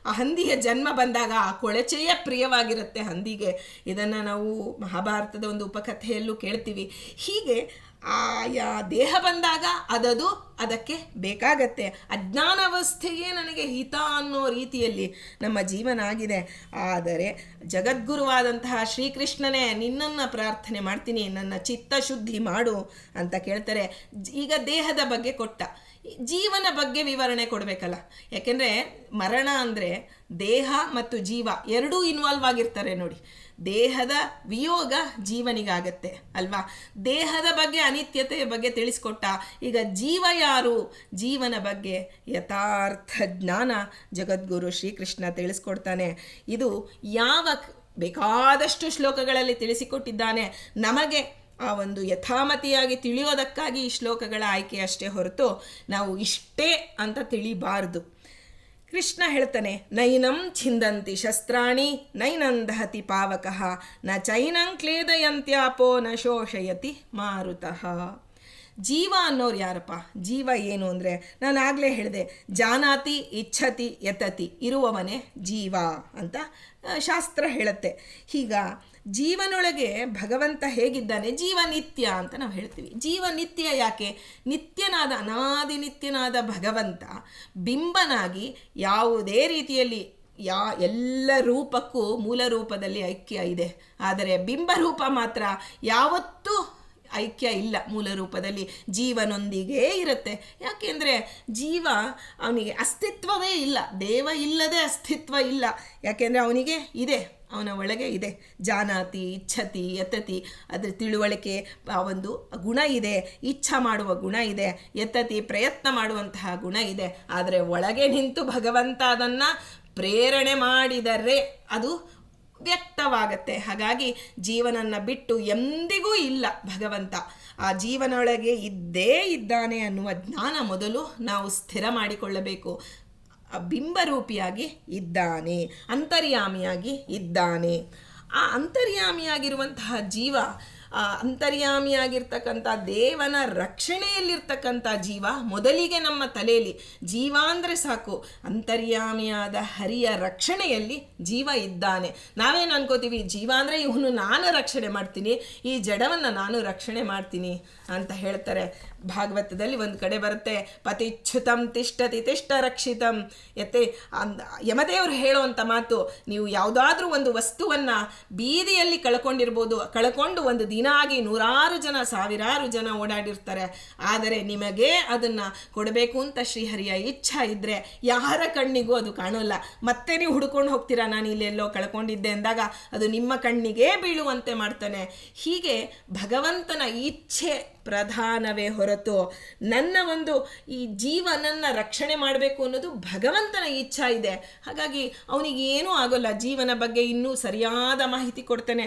ಆ ಹಂದಿಯ ಜನ್ಮ ಬಂದಾಗ ಆ ಕೊಳಚೆಯೇ ಪ್ರಿಯವಾಗಿರುತ್ತೆ ಹಂದಿಗೆ. ಇದನ್ನು ನಾವು ಮಹಾಭಾರತದ ಒಂದು ಉಪಕಥೆಯಲ್ಲೂ ಕೇಳ್ತೀವಿ. ಹೀಗೆ ಆಯಾ ದೇಹ ಬಂದಾಗ ಅದಕ್ಕೆ ಬೇಕಾಗತ್ತೆ. ಅಜ್ಞಾನಾವಸ್ಥೆಯೇ ನನಗೆ ಹಿತ ಅನ್ನೋ ರೀತಿಯಲ್ಲಿ ನಮ್ಮ ಜೀವನ ಆಗಿದೆ. ಆದರೆ ಜಗದ್ಗುರುವಾದಂತಹ ಶ್ರೀಕೃಷ್ಣನೇ ನಿನ್ನನ್ನು ಪ್ರಾರ್ಥನೆ ಮಾಡ್ತೀನಿ, ನನ್ನ ಚಿತ್ತಶುದ್ಧಿ ಮಾಡು ಅಂತ ಕೇಳ್ತಾರೆ. ಈಗ ದೇಹದ ಬಗ್ಗೆ ಕೊಟ್ಟ, ಜೀವನ ಬಗ್ಗೆ ವಿವರಣೆ ಕೊಡಬೇಕಲ್ಲ. ಯಾಕೆಂದರೆ ಮರಣ ಅಂದರೆ ದೇಹ ಮತ್ತು ಜೀವ ಎರಡೂ ಇನ್ವಾಲ್ವ್ ಆಗಿರ್ತಾರೆ ನೋಡಿ. ದೇಹದ ವಿಯೋಗ ಜೀವನಿಗಾಗತ್ತೆ ಅಲ್ವಾ? ದೇಹದ ಬಗ್ಗೆ ಅನಿತ್ಯತೆಯ ಬಗ್ಗೆ ತಿಳಿಸ್ಕೊಟ್ಟ. ಈಗ ಜೀವ ಯಾರು, ಜೀವನ ಬಗ್ಗೆ ಯಥಾರ್ಥ ಜ್ಞಾನ ಜಗದ್ಗುರು ಶ್ರೀಕೃಷ್ಣ ತಿಳಿಸ್ಕೊಡ್ತಾನೆ. ಇದು ಬೇಕಾದಷ್ಟು ಶ್ಲೋಕಗಳಲ್ಲಿ ತಿಳಿಸಿಕೊಟ್ಟಿದ್ದಾನೆ. ನಮಗೆ ಆ ಒಂದು ಯಥಾಮತಿಯಾಗಿ ತಿಳಿಯೋದಕ್ಕಾಗಿ ಈ ಶ್ಲೋಕಗಳ ಆಯ್ಕೆ ಅಷ್ಟೇ ಹೊರತು ನಾವು ಇಷ್ಟೇ ಅಂತ ತಿಳಿಬಾರ್ದು. ಕೃಷ್ಣ ಹೇಳ್ತಾನೆ, ನೈನಂ ಛಿಂದಂತಿ ಶಸ್ತ್ರಾಣಿ ನೈನಂ ದಹತಿ ಪಾವಕಃ ನ ಚೈನಂ ಕ್ಲೇದಯಂತ್ಯಾಪೋ ನ ಶೋಷಯತಿ ಮಾರುತಃ. ಜೀವ ಅನ್ನೋರು ಯಾರಪ್ಪ? ಜೀವ ಏನು ಅಂದರೆ, ನಾನು ಆಗಲೇ ಹೇಳಿದೆ, ಜಾನಾತಿ ಇಚ್ಛತಿ ಯತತಿ, ಇರುವವನೇ ಜೀವ ಅಂತ ಶಾಸ್ತ್ರ ಹೇಳುತ್ತೆ. ಈಗ ಜೀವನೊಳಗೆ ಭಗವಂತ ಹೇಗಿದ್ದಾನೆ? ಜೀವ ನಿತ್ಯ ಅಂತ ನಾವು ಹೇಳ್ತೀವಿ. ಜೀವ ನಿತ್ಯ ಯಾಕೆ? ನಿತ್ಯನಾದ ಅನಾದಿನಿತ್ಯನಾದ ಭಗವಂತ ಬಿಂಬನಾಗಿ ಯಾವುದೇ ರೀತಿಯಲ್ಲಿ ಎಲ್ಲ ರೂಪಕ್ಕೂ ಮೂಲ ರೂಪದಲ್ಲಿ ಐಕ್ಯ ಇದೆ. ಆದರೆ ಬಿಂಬರೂಪ ಮಾತ್ರ ಯಾವತ್ತೂ ಐಕ್ಯ ಇಲ್ಲ. ಮೂಲ ರೂಪದಲ್ಲಿ ಜೀವನೊಂದಿಗೇ ಇರುತ್ತೆ. ಯಾಕೆಂದರೆ ಜೀವ ಅವನಿಗೆ ಅಸ್ತಿತ್ವವೇ ಇಲ್ಲ. ದೇವ ಇಲ್ಲದೆ ಅಸ್ತಿತ್ವ ಇಲ್ಲ. ಯಾಕೆಂದರೆ ಅವನಿಗೆ ಇದೆ, ಅವನ ಒಳಗೆ ಇದೆ. ಜಾನಾತಿ ಇಚ್ಛತಿ ಯತತಿ, ಅದರ ತಿಳುವಳಿಕೆ ಒಂದು ಗುಣ ಇದೆ, ಇಚ್ಛಾ ಮಾಡುವ ಗುಣ ಇದೆ, ಯತತಿ ಪ್ರಯತ್ನ ಮಾಡುವಂತಹ ಗುಣ ಇದೆ. ಆದರೆ ಒಳಗೆ ನಿಂತು ಭಗವಂತ ಅದನ್ನು ಪ್ರೇರಣೆ ಮಾಡಿದರೆ ಅದು ವ್ಯಕ್ತವಾಗತ್ತೆ. ಹಾಗಾಗಿ ಜೀವನನ್ನು ಬಿಟ್ಟು ಎಂದಿಗೂ ಇಲ್ಲ ಭಗವಂತ. ಆ ಜೀವನೊಳಗೆ ಇದ್ದೇ ಇದ್ದಾನೆ ಅನ್ನುವ ಜ್ಞಾನ ಮೊದಲು ನಾವು ಸ್ಥಿರ ಮಾಡಿಕೊಳ್ಳಬೇಕು. ಬಿಂಬರೂಪಿಯಾಗಿ ಇದ್ದಾನೆ, ಅಂತರ್ಯಾಮಿಯಾಗಿ ಇದ್ದಾನೆ. ಆ ಅಂತರ್ಯಾಮಿಯಾಗಿರುವಂತಹ ಜೀವ, ಅಂತರ್ಯಾಮಿಯಾಗಿರ್ತಕ್ಕಂಥ ದೇವನ ರಕ್ಷಣೆಯಲ್ಲಿರ್ತಕ್ಕಂಥ ಜೀವ ಮೊದಲಿಗೆ ನಮ್ಮ ತಲೆಯಲ್ಲಿ. ಜೀವ ಅಂದರೆ ಸಾಕು, ಅಂತರ್ಯಾಮಿಯಾದ ಹರಿಯ ರಕ್ಷಣೆಯಲ್ಲಿ ಜೀವ ಇದ್ದಾನೆ. ನಾವೇನು ಅನ್ಕೋತೀವಿ, ಜೀವ ಅಂದರೆ ಇವನು ನಾನು ರಕ್ಷಣೆ ಮಾಡ್ತೀನಿ, ಈ ಜಡವನ್ನು ನಾನು ರಕ್ಷಣೆ ಮಾಡ್ತೀನಿ ಅಂತ ಹೇಳ್ತಾರೆ. ಭಾಗವತದಲ್ಲಿ ಒಂದು ಕಡೆ ಬರುತ್ತೆ, ಪತಿಚ್ಯುತಂ ತಿಷ್ಠತಿ ತಿಷ್ಠ ರಕ್ಷಿತಂ ಯತೆ. ಯಮದೇವರು ಹೇಳುವಂಥ ಮಾತು, ನೀವು ಯಾವುದಾದ್ರೂ ಒಂದು ವಸ್ತುವನ್ನು ಬೀದಿಯಲ್ಲಿ ಕಳ್ಕೊಂಡು ಒಂದು ದಿನ ಆಗಿ 100 ಜನ 1000 ಜನ ಓಡಾಡಿರ್ತಾರೆ. ಆದರೆ ನಿಮಗೆ ಅದನ್ನು ಕೊಡಬೇಕು ಅಂತ ಶ್ರೀಹರಿಯ ಇಚ್ಛಾ ಇದ್ದರೆ ಯಾರ ಕಣ್ಣಿಗೂ ಅದು ಕಾಣೋಲ್ಲ. ಮತ್ತೆ ನೀವು ಹುಡ್ಕೊಂಡು ಹೋಗ್ತೀರಾ, ನಾನು ಇಲ್ಲೆಲ್ಲೋ ಕಳ್ಕೊಂಡಿದ್ದೆ ಅಂದಾಗ ಅದು ನಿಮ್ಮ ಕಣ್ಣಿಗೆ ಬೀಳುವಂತೆ ಮಾಡ್ತಾನೆ. ಹೀಗೆ ಭಗವಂತನ ಇಚ್ಛೆ ಪ್ರಧಾನವೇ ಹೊರತು ನನ್ನ ಒಂದು ಈ ಜೀವನನ್ನ ರಕ್ಷಣೆ ಮಾಡಬೇಕು ಅನ್ನೋದು ಭಗವಂತನ ಇಚ್ಛಾ ಇದೆ. ಹಾಗಾಗಿ ಅವನಿಗೆ ಏನೂ ಆಗೋಲ್ಲ. ಜೀವನ ಬಗ್ಗೆ ಇನ್ನೂ ಸರಿಯಾದ ಮಾಹಿತಿ ಕೊಡ್ತಾನೆ.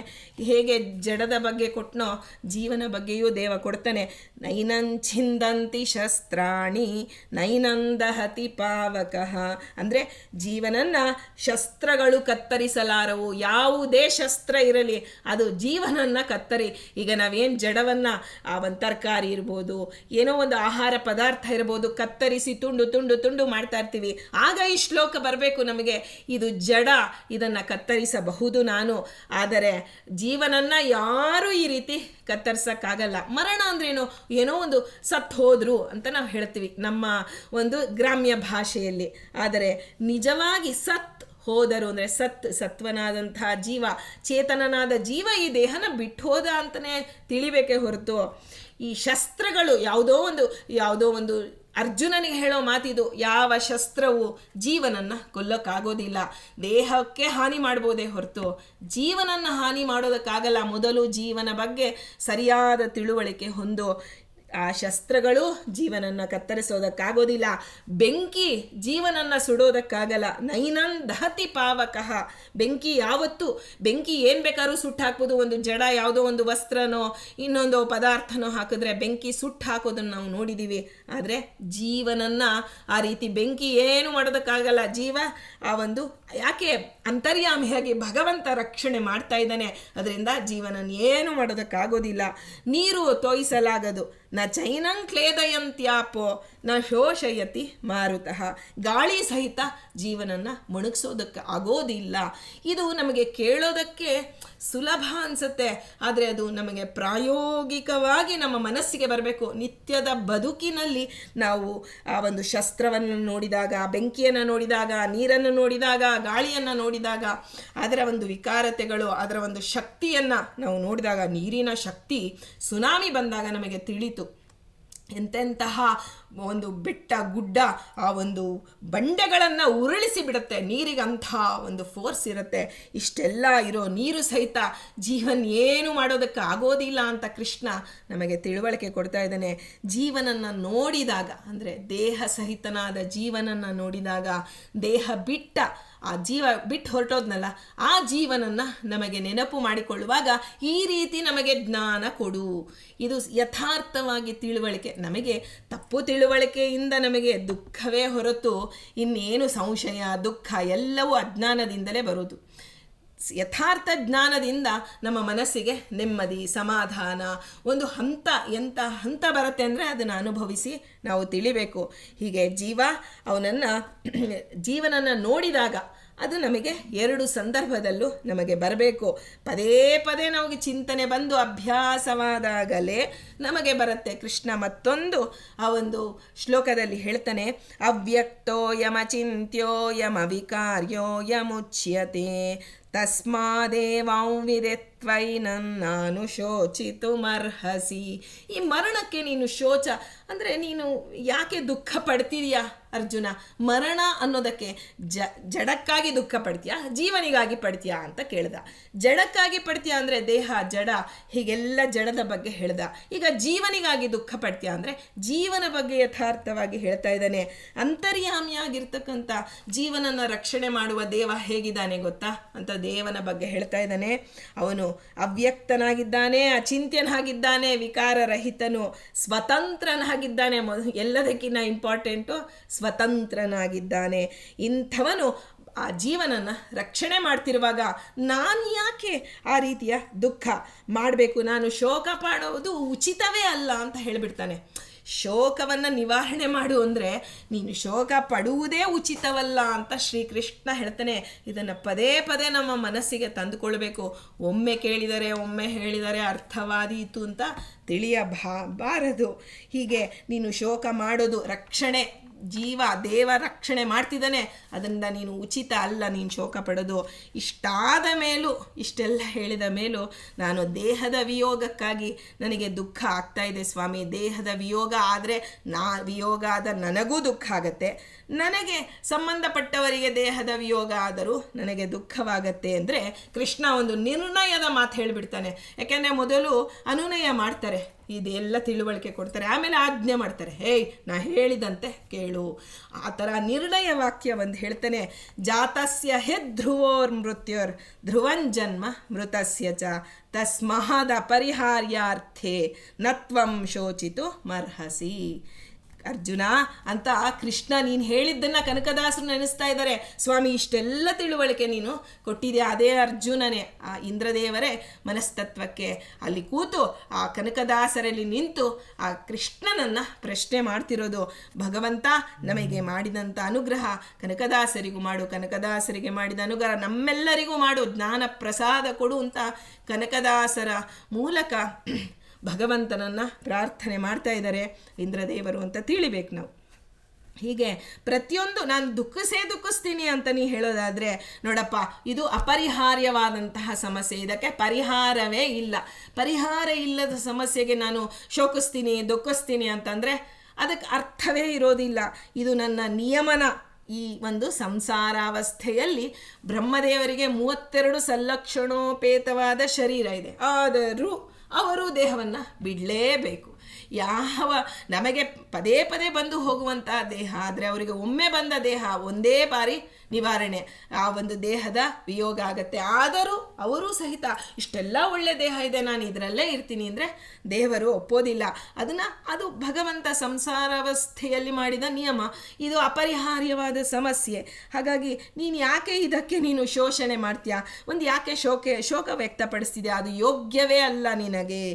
ಹೇಗೆ ಜಡದ ಬಗ್ಗೆ ಕೊಟ್ಟನೋ ಜೀವನ ಬಗ್ಗೆಯೂ ದೇವ ಕೊಡ್ತಾನೆ. ನೈನಂಚಿಂದಂತಿ ಶಸ್ತ್ರಾಣಿ ನೈನಂದಹತಿ ಪಾವಕಃ. ಅಂದರೆ ಜೀವನನ್ನ ಶಸ್ತ್ರಗಳು ಕತ್ತರಿಸಲಾರವು. ಯಾವುದೇ ಶಸ್ತ್ರ ಇರಲಿ ಅದು ಜೀವನನ್ನ ಕತ್ತರಿ. ಈಗ ನಾವೇನು ಜಡವನ್ನು ಒಂದು ತರಕಾರಿ ಇರ್ಬೋದು, ಏನೋ ಒಂದು ಆಹಾರ ಪದಾರ್ಥ ಇರ್ಬೋದು, ಕತ್ತರಿಸಿ ತುಂಡು ತುಂಡು ತುಂಡು ಮಾಡ್ತಾ ಇರ್ತೀವಿ. ಆಗ ಈ ಶ್ಲೋಕ ಬರಬೇಕು ನಮಗೆ, ಇದು ಜಡ, ಇದನ್ನು ಕತ್ತರಿಸಬಹುದು ನಾನು, ಆದರೆ ಜೀವನನ್ನ ಯಾರೂ ಈ ರೀತಿ ಕತ್ತರಿಸೋಕ್ಕಾಗಲ್ಲ. ಮರಣ ಅಂದ್ರೇನು? ಏನೋ ಒಂದು ಸತ್ತು ಹೋದ್ರು ಅಂತ ನಾವು ಹೇಳ್ತೀವಿ ನಮ್ಮ ಒಂದು ಗ್ರಾಮ್ಯ ಭಾಷೆಯಲ್ಲಿ. ಆದರೆ ನಿಜವಾಗಿ ಹೋದರು ಅಂದರೆ ಸತ್ವನಾದಂತಹ ಜೀವ, ಚೇತನನಾದ ಜೀವ ಈ ದೇಹನ ಬಿಟ್ಟು ಹೋದ ಅಂತಲೇ ತಿಳಿಬೇಕೇ ಹೊರತು ಈ ಶಸ್ತ್ರಗಳು ಯಾವುದೋ ಒಂದು ಅರ್ಜುನನಿಗೆ ಹೇಳೋ ಮಾತಿದು, ಯಾವ ಶಸ್ತ್ರವು ಜೀವನನ್ನು ಕೊಲ್ಲೋಕ್ಕಾಗೋದಿಲ್ಲ. ದೇಹಕ್ಕೆ ಹಾನಿ ಮಾಡ್ಬೋದೇ ಹೊರತು ಜೀವನನ್ನು ಹಾನಿ ಮಾಡೋದಕ್ಕಾಗಲ್ಲ. ಮೊದಲು ಜೀವನ ಬಗ್ಗೆ ಸರಿಯಾದ ತಿಳುವಳಿಕೆ ಹೊಂದು. ಆ ಶಸ್ತ್ರಗಳು ಜೀವನನ್ನು ಕತ್ತರಿಸೋದಕ್ಕಾಗೋದಿಲ್ಲ. ಬೆಂಕಿ ಜೀವನನ್ನು ಸುಡೋದಕ್ಕಾಗಲ್ಲ. ನೈನನ್ ದಹತಿ ಪಾವಕಃ. ಬೆಂಕಿ ಏನು ಬೇಕಾದ್ರೂ ಸುಟ್ಟು ಹಾಕ್ಬೋದು. ಒಂದು ಜಡ ಯಾವುದೋ ಒಂದು ವಸ್ತ್ರನೋ ಇನ್ನೊಂದು ಪದಾರ್ಥನೋ ಹಾಕಿದ್ರೆ ಬೆಂಕಿ ಸುಟ್ಟು ಹಾಕೋದನ್ನು ನಾವು ನೋಡಿದ್ದೀವಿ. ಆದರೆ ಜೀವನನ್ನು ಆ ರೀತಿ ಬೆಂಕಿ ಏನು ಮಾಡೋದಕ್ಕಾಗಲ್ಲ. ಜೀವ ಆ ಒಂದು ಯಾಕೆ ಅಂತರ್ಯಾಮಿಯಾಗಿ ಭಗವಂತ ರಕ್ಷಣೆ ಮಾಡ್ತಾ ಇದ್ದಾನೆ. ಅದರಿಂದ ಜೀವನನ್ನು ಏನು ಮಾಡೋದಕ್ಕಾಗೋದಿಲ್ಲ. ನೀರು ತೋಯಿಸಲಾಗದು. ನ ಚೈನಂ ಕ್ಲೇದಯಂತ್ಯಾಪೋ ನ ಶೋಷಯತಿ ಮಾರುತಃ. ಗಾಳಿ ಸಹಿತ ಜೀವನನ್ನ ಮುಣುಗಿಸೋದಕ್ಕೆ ಆಗೋದಿಲ್ಲ. ಇದು ನಮಗೆ ಕೇಳೋದಕ್ಕೆ ಸುಲಭ ಅನಿಸುತ್ತೆ, ಆದರೆ ಅದು ನಮಗೆ ಪ್ರಾಯೋಗಿಕವಾಗಿ ನಮ್ಮ ಮನಸ್ಸಿಗೆ ಬರಬೇಕು. ನಿತ್ಯದ ಬದುಕಿನಲ್ಲಿ ನಾವು ಆ ಒಂದು ಶಸ್ತ್ರವನ್ನು ನೋಡಿದಾಗ, ಬೆಂಕಿಯನ್ನು ನೋಡಿದಾಗ, ನೀರನ್ನು ನೋಡಿದಾಗ, ಗಾಳಿಯನ್ನು ನೋಡಿದಾಗ, ಅದರ ಒಂದು ವಿಕಾರತೆಗಳು, ಅದರ ಒಂದು ಶಕ್ತಿಯನ್ನು ನಾವು ನೋಡಿದಾಗ, ನೀರಿನ ಶಕ್ತಿ ಸುನಾಮಿ ಬಂದಾಗ ನಮಗೆ ತಿಳಿತು. ಎಂತೆಂತಹ ಒಂದು ಬೆಟ್ಟ ಗುಡ್ಡ ಆ ಒಂದು ಬಂಡೆಗಳನ್ನು ಉರುಳಿಸಿ ಬಿಡುತ್ತೆ. ನೀರಿಗಂಥ ಒಂದು ಫೋರ್ಸ್ ಇರುತ್ತೆ. ಇಷ್ಟೆಲ್ಲ ಇರೋ ನೀರು ಸಹಿತ ಜೀವನ ಏನು ಮಾಡೋದಕ್ಕೆ ಆಗೋದಿಲ್ಲ ಅಂತ ಕೃಷ್ಣ ನಮಗೆ ತಿಳುವಳಿಕೆ ಕೊಡ್ತಾ ಇದ್ದಾನೆ. ಜೀವನನ್ನು ನೋಡಿದಾಗ, ಅಂದರೆ ದೇಹ ಸಹಿತನಾದ ಜೀವನನ್ನು ನೋಡಿದಾಗ, ದೇಹ ಬಿಟ್ಟ ಆ ಜೀವ ಬಿಟ್ಟು ಹೊರಟೋದ್ನಲ್ಲ, ಆ ಜೀವನನ್ನು ನಮಗೆ ನೆನಪು ಮಾಡಿಕೊಳ್ಳುವಾಗ ಈ ರೀತಿ ನಮಗೆ ಜ್ಞಾನ ಕೊಡು. ಇದು ಯಥಾರ್ಥವಾಗಿ ತಿಳುವಳಿಕೆ. ನಮಗೆ ತಪ್ಪು ತಿಳುವಳಿಕೆಯಿಂದ ನಮಗೆ ದುಃಖವೇ ಹೊರತು ಇನ್ನೇನು ಸಂಶಯ, ದುಃಖ ಎಲ್ಲವೂ ಅಜ್ಞಾನದಿಂದಲೇ ಬರೋದು. ಯಥಾರ್ಥ ಜ್ಞಾನದಿಂದ ನಮ್ಮ ಮನಸ್ಸಿಗೆ ನೆಮ್ಮದಿ, ಸಮಾಧಾನ, ಒಂದು ಎಂಥ ಹಂತ ಬರುತ್ತೆ ಅಂದರೆ ಅದನ್ನು ಅನುಭವಿಸಿ ನಾವು ತಿಳಿಬೇಕು. ಹೀಗೆ ಜೀವನನ್ನು ನೋಡಿದಾಗ ಅದು ನಮಗೆ ಎರಡು ಸಂದರ್ಭದಲ್ಲೂ ನಮಗೆ ಬರಬೇಕು. ಪದೇ ಪದೇ ನಮಗೆ ಚಿಂತನೆ ಬಂದು ಅಭ್ಯಾಸವಾದಾಗಲೇ ನಮಗೆ ಬರುತ್ತೆ. ಕೃಷ್ಣ ಮತ್ತೊಂದು ಆ ಒಂದು ಶ್ಲೋಕದಲ್ಲಿ ಹೇಳ್ತಾನೆ, ಅವ್ಯಕ್ತೋ ಯಮಚಿಂತ್ಯೋ ಯಮವಿಕಾರ್ಯೋ ಯಮುಚ್ಯತೆ ತಸ್ಮಾದೇವಾಂ ವಿದಿತ್ವೈನನ್ನಾನು ಶೋಚಿತುಮರ್ಹಸಿ. ಈ ಮರಣಕ್ಕೆ ನೀನು ಶೋಚ ಅಂದರೆ ನೀನು ಯಾಕೆ ದುಃಖ ಪಡ್ತಿದೀಯಾ ಅರ್ಜುನ? ಮರಣ ಅನ್ನೋದಕ್ಕೆ ಜಡಕ್ಕಾಗಿ ದುಃಖ ಪಡ್ತೀಯಾ, ಜೀವನಿಗಾಗಿ ಪಡ್ತೀಯಾ ಅಂತ ಕೇಳ್ದ. ಜಡಕ್ಕಾಗಿ ಪಡ್ತೀಯಾ ಅಂದರೆ ದೇಹ ಜಡ, ಹೀಗೆಲ್ಲ ಜಡದ ಬಗ್ಗೆ ಹೇಳ್ದ. ಈಗ ಜೀವನಿಗಾಗಿ ದುಃಖ ಪಡ್ತೀಯಾ ಅಂದರೆ ಜೀವನ ಬಗ್ಗೆ ಯಥಾರ್ಥವಾಗಿ ಹೇಳ್ತಾ ಇದ್ದಾನೆ. ಅಂತರ್ಯಾಮಿಯಾಗಿರ್ತಕ್ಕಂಥ ಜೀವನನ ರಕ್ಷಣೆ ಮಾಡುವ ದೇವ ಹೇಗಿದ್ದಾನೆ ಗೊತ್ತಾ ಅಂತ ದೇವನ ಬಗ್ಗೆ ಹೇಳ್ತಾ ಇದ್ದಾನೆ. ಅವನು ಅವ್ಯಕ್ತನಾಗಿದ್ದಾನೆ, ಅಚಿಂತ್ಯನಾಗಿದ್ದಾನೆ, ವಿಕಾರರಹಿತನು, ಸ್ವತಂತ್ರನಾಗಿದ್ದಾನೆ. ಎಲ್ಲದಕ್ಕಿಂತ ಇಂಪಾರ್ಟೆಂಟು ಸ್ವತಂತ್ರನಾಗಿದ್ದಾನೆ. ಇಂಥವನು ಆ ಜೀವನನ ರಕ್ಷಣೆ ಮಾಡ್ತಿರುವಾಗ ನಾನು ಯಾಕೆ ಆ ರೀತಿಯ ದುಃಖ ಮಾಡಬೇಕು? ನಾನು ಶೋಕ ಪಡೋದು ಉಚಿತವೇ ಅಲ್ಲ ಅಂತ ಹೇಳಿಬಿಡ್ತಾನೆ. ಶೋಕವನ್ನು ನಿವಾರಣೆ ಮಾಡು ಅಂದರೆ ನೀನು ಶೋಕ ಪಡುವುದೇ ಉಚಿತವಲ್ಲ ಅಂತ ಶ್ರೀಕೃಷ್ಣ ಹೇಳ್ತಾನೆ. ಇದನ್ನು ಪದೇ ಪದೇ ನಮ್ಮ ಮನಸ್ಸಿಗೆ ತಂದುಕೊಳ್ಬೇಕು. ಒಮ್ಮೆ ಕೇಳಿದರೆ ಒಮ್ಮೆ ಹೇಳಿದರೆ ಅರ್ಥವಾದೀತು ಅಂತ ತಿಳಿಯಬಾರದು. ಹೀಗೆ ನೀನು ಶೋಕ ಮಾಡೋದು ರಕ್ಷಣೆ, ದೇವ ರಕ್ಷಣೆ ಮಾಡ್ತಿದ್ದಾನೆ, ಅದರಿಂದ ನೀನು ಉಚಿತ ಅಲ್ಲ ನೀನು ಶೋಕ ಪಡೋದು. ಇಷ್ಟಾದ ಮೇಲೂ, ಇಷ್ಟೆಲ್ಲ ಹೇಳಿದ ಮೇಲೂ ನಾನು ದೇಹದ ವಿಯೋಗಕ್ಕಾಗಿ ನನಗೆ ದುಃಖ ಆಗ್ತಾ ಇದೆ ಸ್ವಾಮಿ. ದೇಹದ ವಿಯೋಗ ಆದರೆ ವಿಯೋಗ ಆದ ನನಗೂ ದುಃಖ ಆಗತ್ತೆ, ನನಗೆ ಸಂಬಂಧಪಟ್ಟವರಿಗೆ ದೇಹದ ವಿಯೋಗ ಆದರೂ ನನಗೆ ದುಃಖವಾಗತ್ತೆ ಅಂದರೆ ಕೃಷ್ಣ ಒಂದು ನಿರ್ಣಯದ ಮಾತು ಹೇಳಿಬಿಡ್ತಾನೆ. ಯಾಕೆಂದರೆ ಮೊದಲು ಅನುನಯ ಮಾಡ್ತಾರೆ, ಇದೆಲ್ಲ ತಿಳುವಳಿಕೆ ಕೊಡ್ತಾರೆ. ಆಮೇಲೆ ಆಜ್ಞೆ ಮಾಡ್ತಾರೆ, ಹೇಯ್ ನಾ ಹೇಳಿದಂತೆ ಕೇಳು. ಆ ಥರ ನಿರ್ಣಯ ವಾಕ್ಯ ಒಂದು ಹೇಳ್ತಾನೆ, ಜಾತಸ್ಯ ಹೆ ಧ್ರುವೋರ್ ಮೃತ್ಯೋರ್ ಧ್ರುವಂಜನ್ಮ ಮೃತಸ್ಯ ಚ ತಸ್ಮಾದ ಪರಿಹಾರ್ಯಾರ್ಥೆ ನತ್ವಂ ಶೋಚಿತು ಮರ್ಹಸಿ. ಅರ್ಜುನ ಅಂತ ಕೃಷ್ಣ ನೀನು ಹೇಳಿದ್ದನ್ನು ಕನಕದಾಸರು ನೆನೆಸ್ತಾ ಇದ್ದಾರೆ. ಸ್ವಾಮಿ ಇಷ್ಟೆಲ್ಲ ತಿಳುವಳಿಕೆ ನೀನು ಕೊಟ್ಟಿದೆ. ಅದೇ ಅರ್ಜುನನೇ ಆ ಇಂದ್ರದೇವರೇ ಮನಸ್ತತ್ವಕ್ಕೆ ಅಲ್ಲಿ ಕೂತು ಆ ಕನಕದಾಸರಲ್ಲಿ ನಿಂತು ಆ ಕೃಷ್ಣನನ್ನು ಪ್ರಶ್ನೆ ಮಾಡ್ತಿರೋದು. ಭಗವಂತ ನಮಗೆ ಮಾಡಿದಂಥ ಅನುಗ್ರಹ ಕನಕದಾಸರಿಗೂ ಮಾಡು, ಕನಕದಾಸರಿಗೆ ಮಾಡಿದ ಅನುಗ್ರಹ ನಮ್ಮೆಲ್ಲರಿಗೂ ಮಾಡು, ಜ್ಞಾನ ಪ್ರಸಾದ ಕೊಡು ಅಂತ ಕನಕದಾಸರ ಮೂಲಕ ಭಗವಂತನನ್ನು ಪ್ರಾರ್ಥನೆ ಮಾಡ್ತಾ ಇದ್ದಾರೆ ಇಂದ್ರದೇವರು ಅಂತ ತಿಳಿಬೇಕು ನಾವು. ಹೀಗೆ ಪ್ರತಿಯೊಂದು ನಾನು ದುಃಖಿಸ್ತೀನಿ ಅಂತ ನೀ ಹೇಳೋದಾದರೆ ನೋಡಪ್ಪ, ಇದು ಅಪರಿಹಾರ್ಯವಾದಂತಹ ಸಮಸ್ಯೆ, ಇದಕ್ಕೆ ಪರಿಹಾರವೇ ಇಲ್ಲ. ಪರಿಹಾರ ಇಲ್ಲದ ಸಮಸ್ಯೆಗೆ ನಾನು ಶೋಕಿಸ್ತೀನಿ ದುಃಖಿಸ್ತೀನಿ ಅಂತಂದರೆ ಅದಕ್ಕೆ ಅರ್ಥವೇ ಇರೋದಿಲ್ಲ. ಇದು ನನ್ನ ನಿಯಮನ. ಈ ಒಂದು ಸಂಸಾರಾವಸ್ಥೆಯಲ್ಲಿ ಬ್ರಹ್ಮದೇವರಿಗೆ 32 ಸಲ್ಲಕ್ಷಣೋಪೇತವಾದ ಶರೀರ ಇದೆ, ಆದರೂ ಅವರು ದೇಹವನ್ನು ಬಿಡಲೇಬೇಕು. ಯಾವ ನಮಗೆ ಪದೇ ಪದೇ ಬಂದು ಹೋಗುವಂತಹ ದೇಹ ಆದರೆ ಅವರಿಗೆ ಒಮ್ಮೆ ಬಂದ ದೇಹ ಒಂದೇ ಬಾರಿ ನಿವಾರಣೆ, ಆ ಒಂದು ದೇಹದ ವಿಯೋಗ ಆಗತ್ತೆ. ಆದರೂ ಅವರು ಸಹಿತ ಇಷ್ಟೆಲ್ಲ ಒಳ್ಳೆ ದೇಹ ಇದೆ, ನಾನು ಇದರಲ್ಲೇ ಇರ್ತೀನಿ ಅಂದರೆ ದೇವರು ಒಪ್ಪೋದಿಲ್ಲ. ಅದು ಭಗವಂತ ಸಂಸಾರಾವಸ್ಥೆಯಲ್ಲಿ ಮಾಡಿದ ನಿಯಮ. ಇದು ಅಪರಿಹಾರ್ಯವಾದ ಸಮಸ್ಯೆ. ಹಾಗಾಗಿ ನೀನು ಯಾಕೆ ಇದಕ್ಕೆ ನೀನು ಶೋಷಣೆ ಮಾಡ್ತೀಯಾ, ಒಂದು ಯಾಕೆ ಶೋಕ ವ್ಯಕ್ತಪಡಿಸ್ತಿದ್ಯಾ, ಅದು ಯೋಗ್ಯವೇ ಅಲ್ಲ ನಿನಗೆ.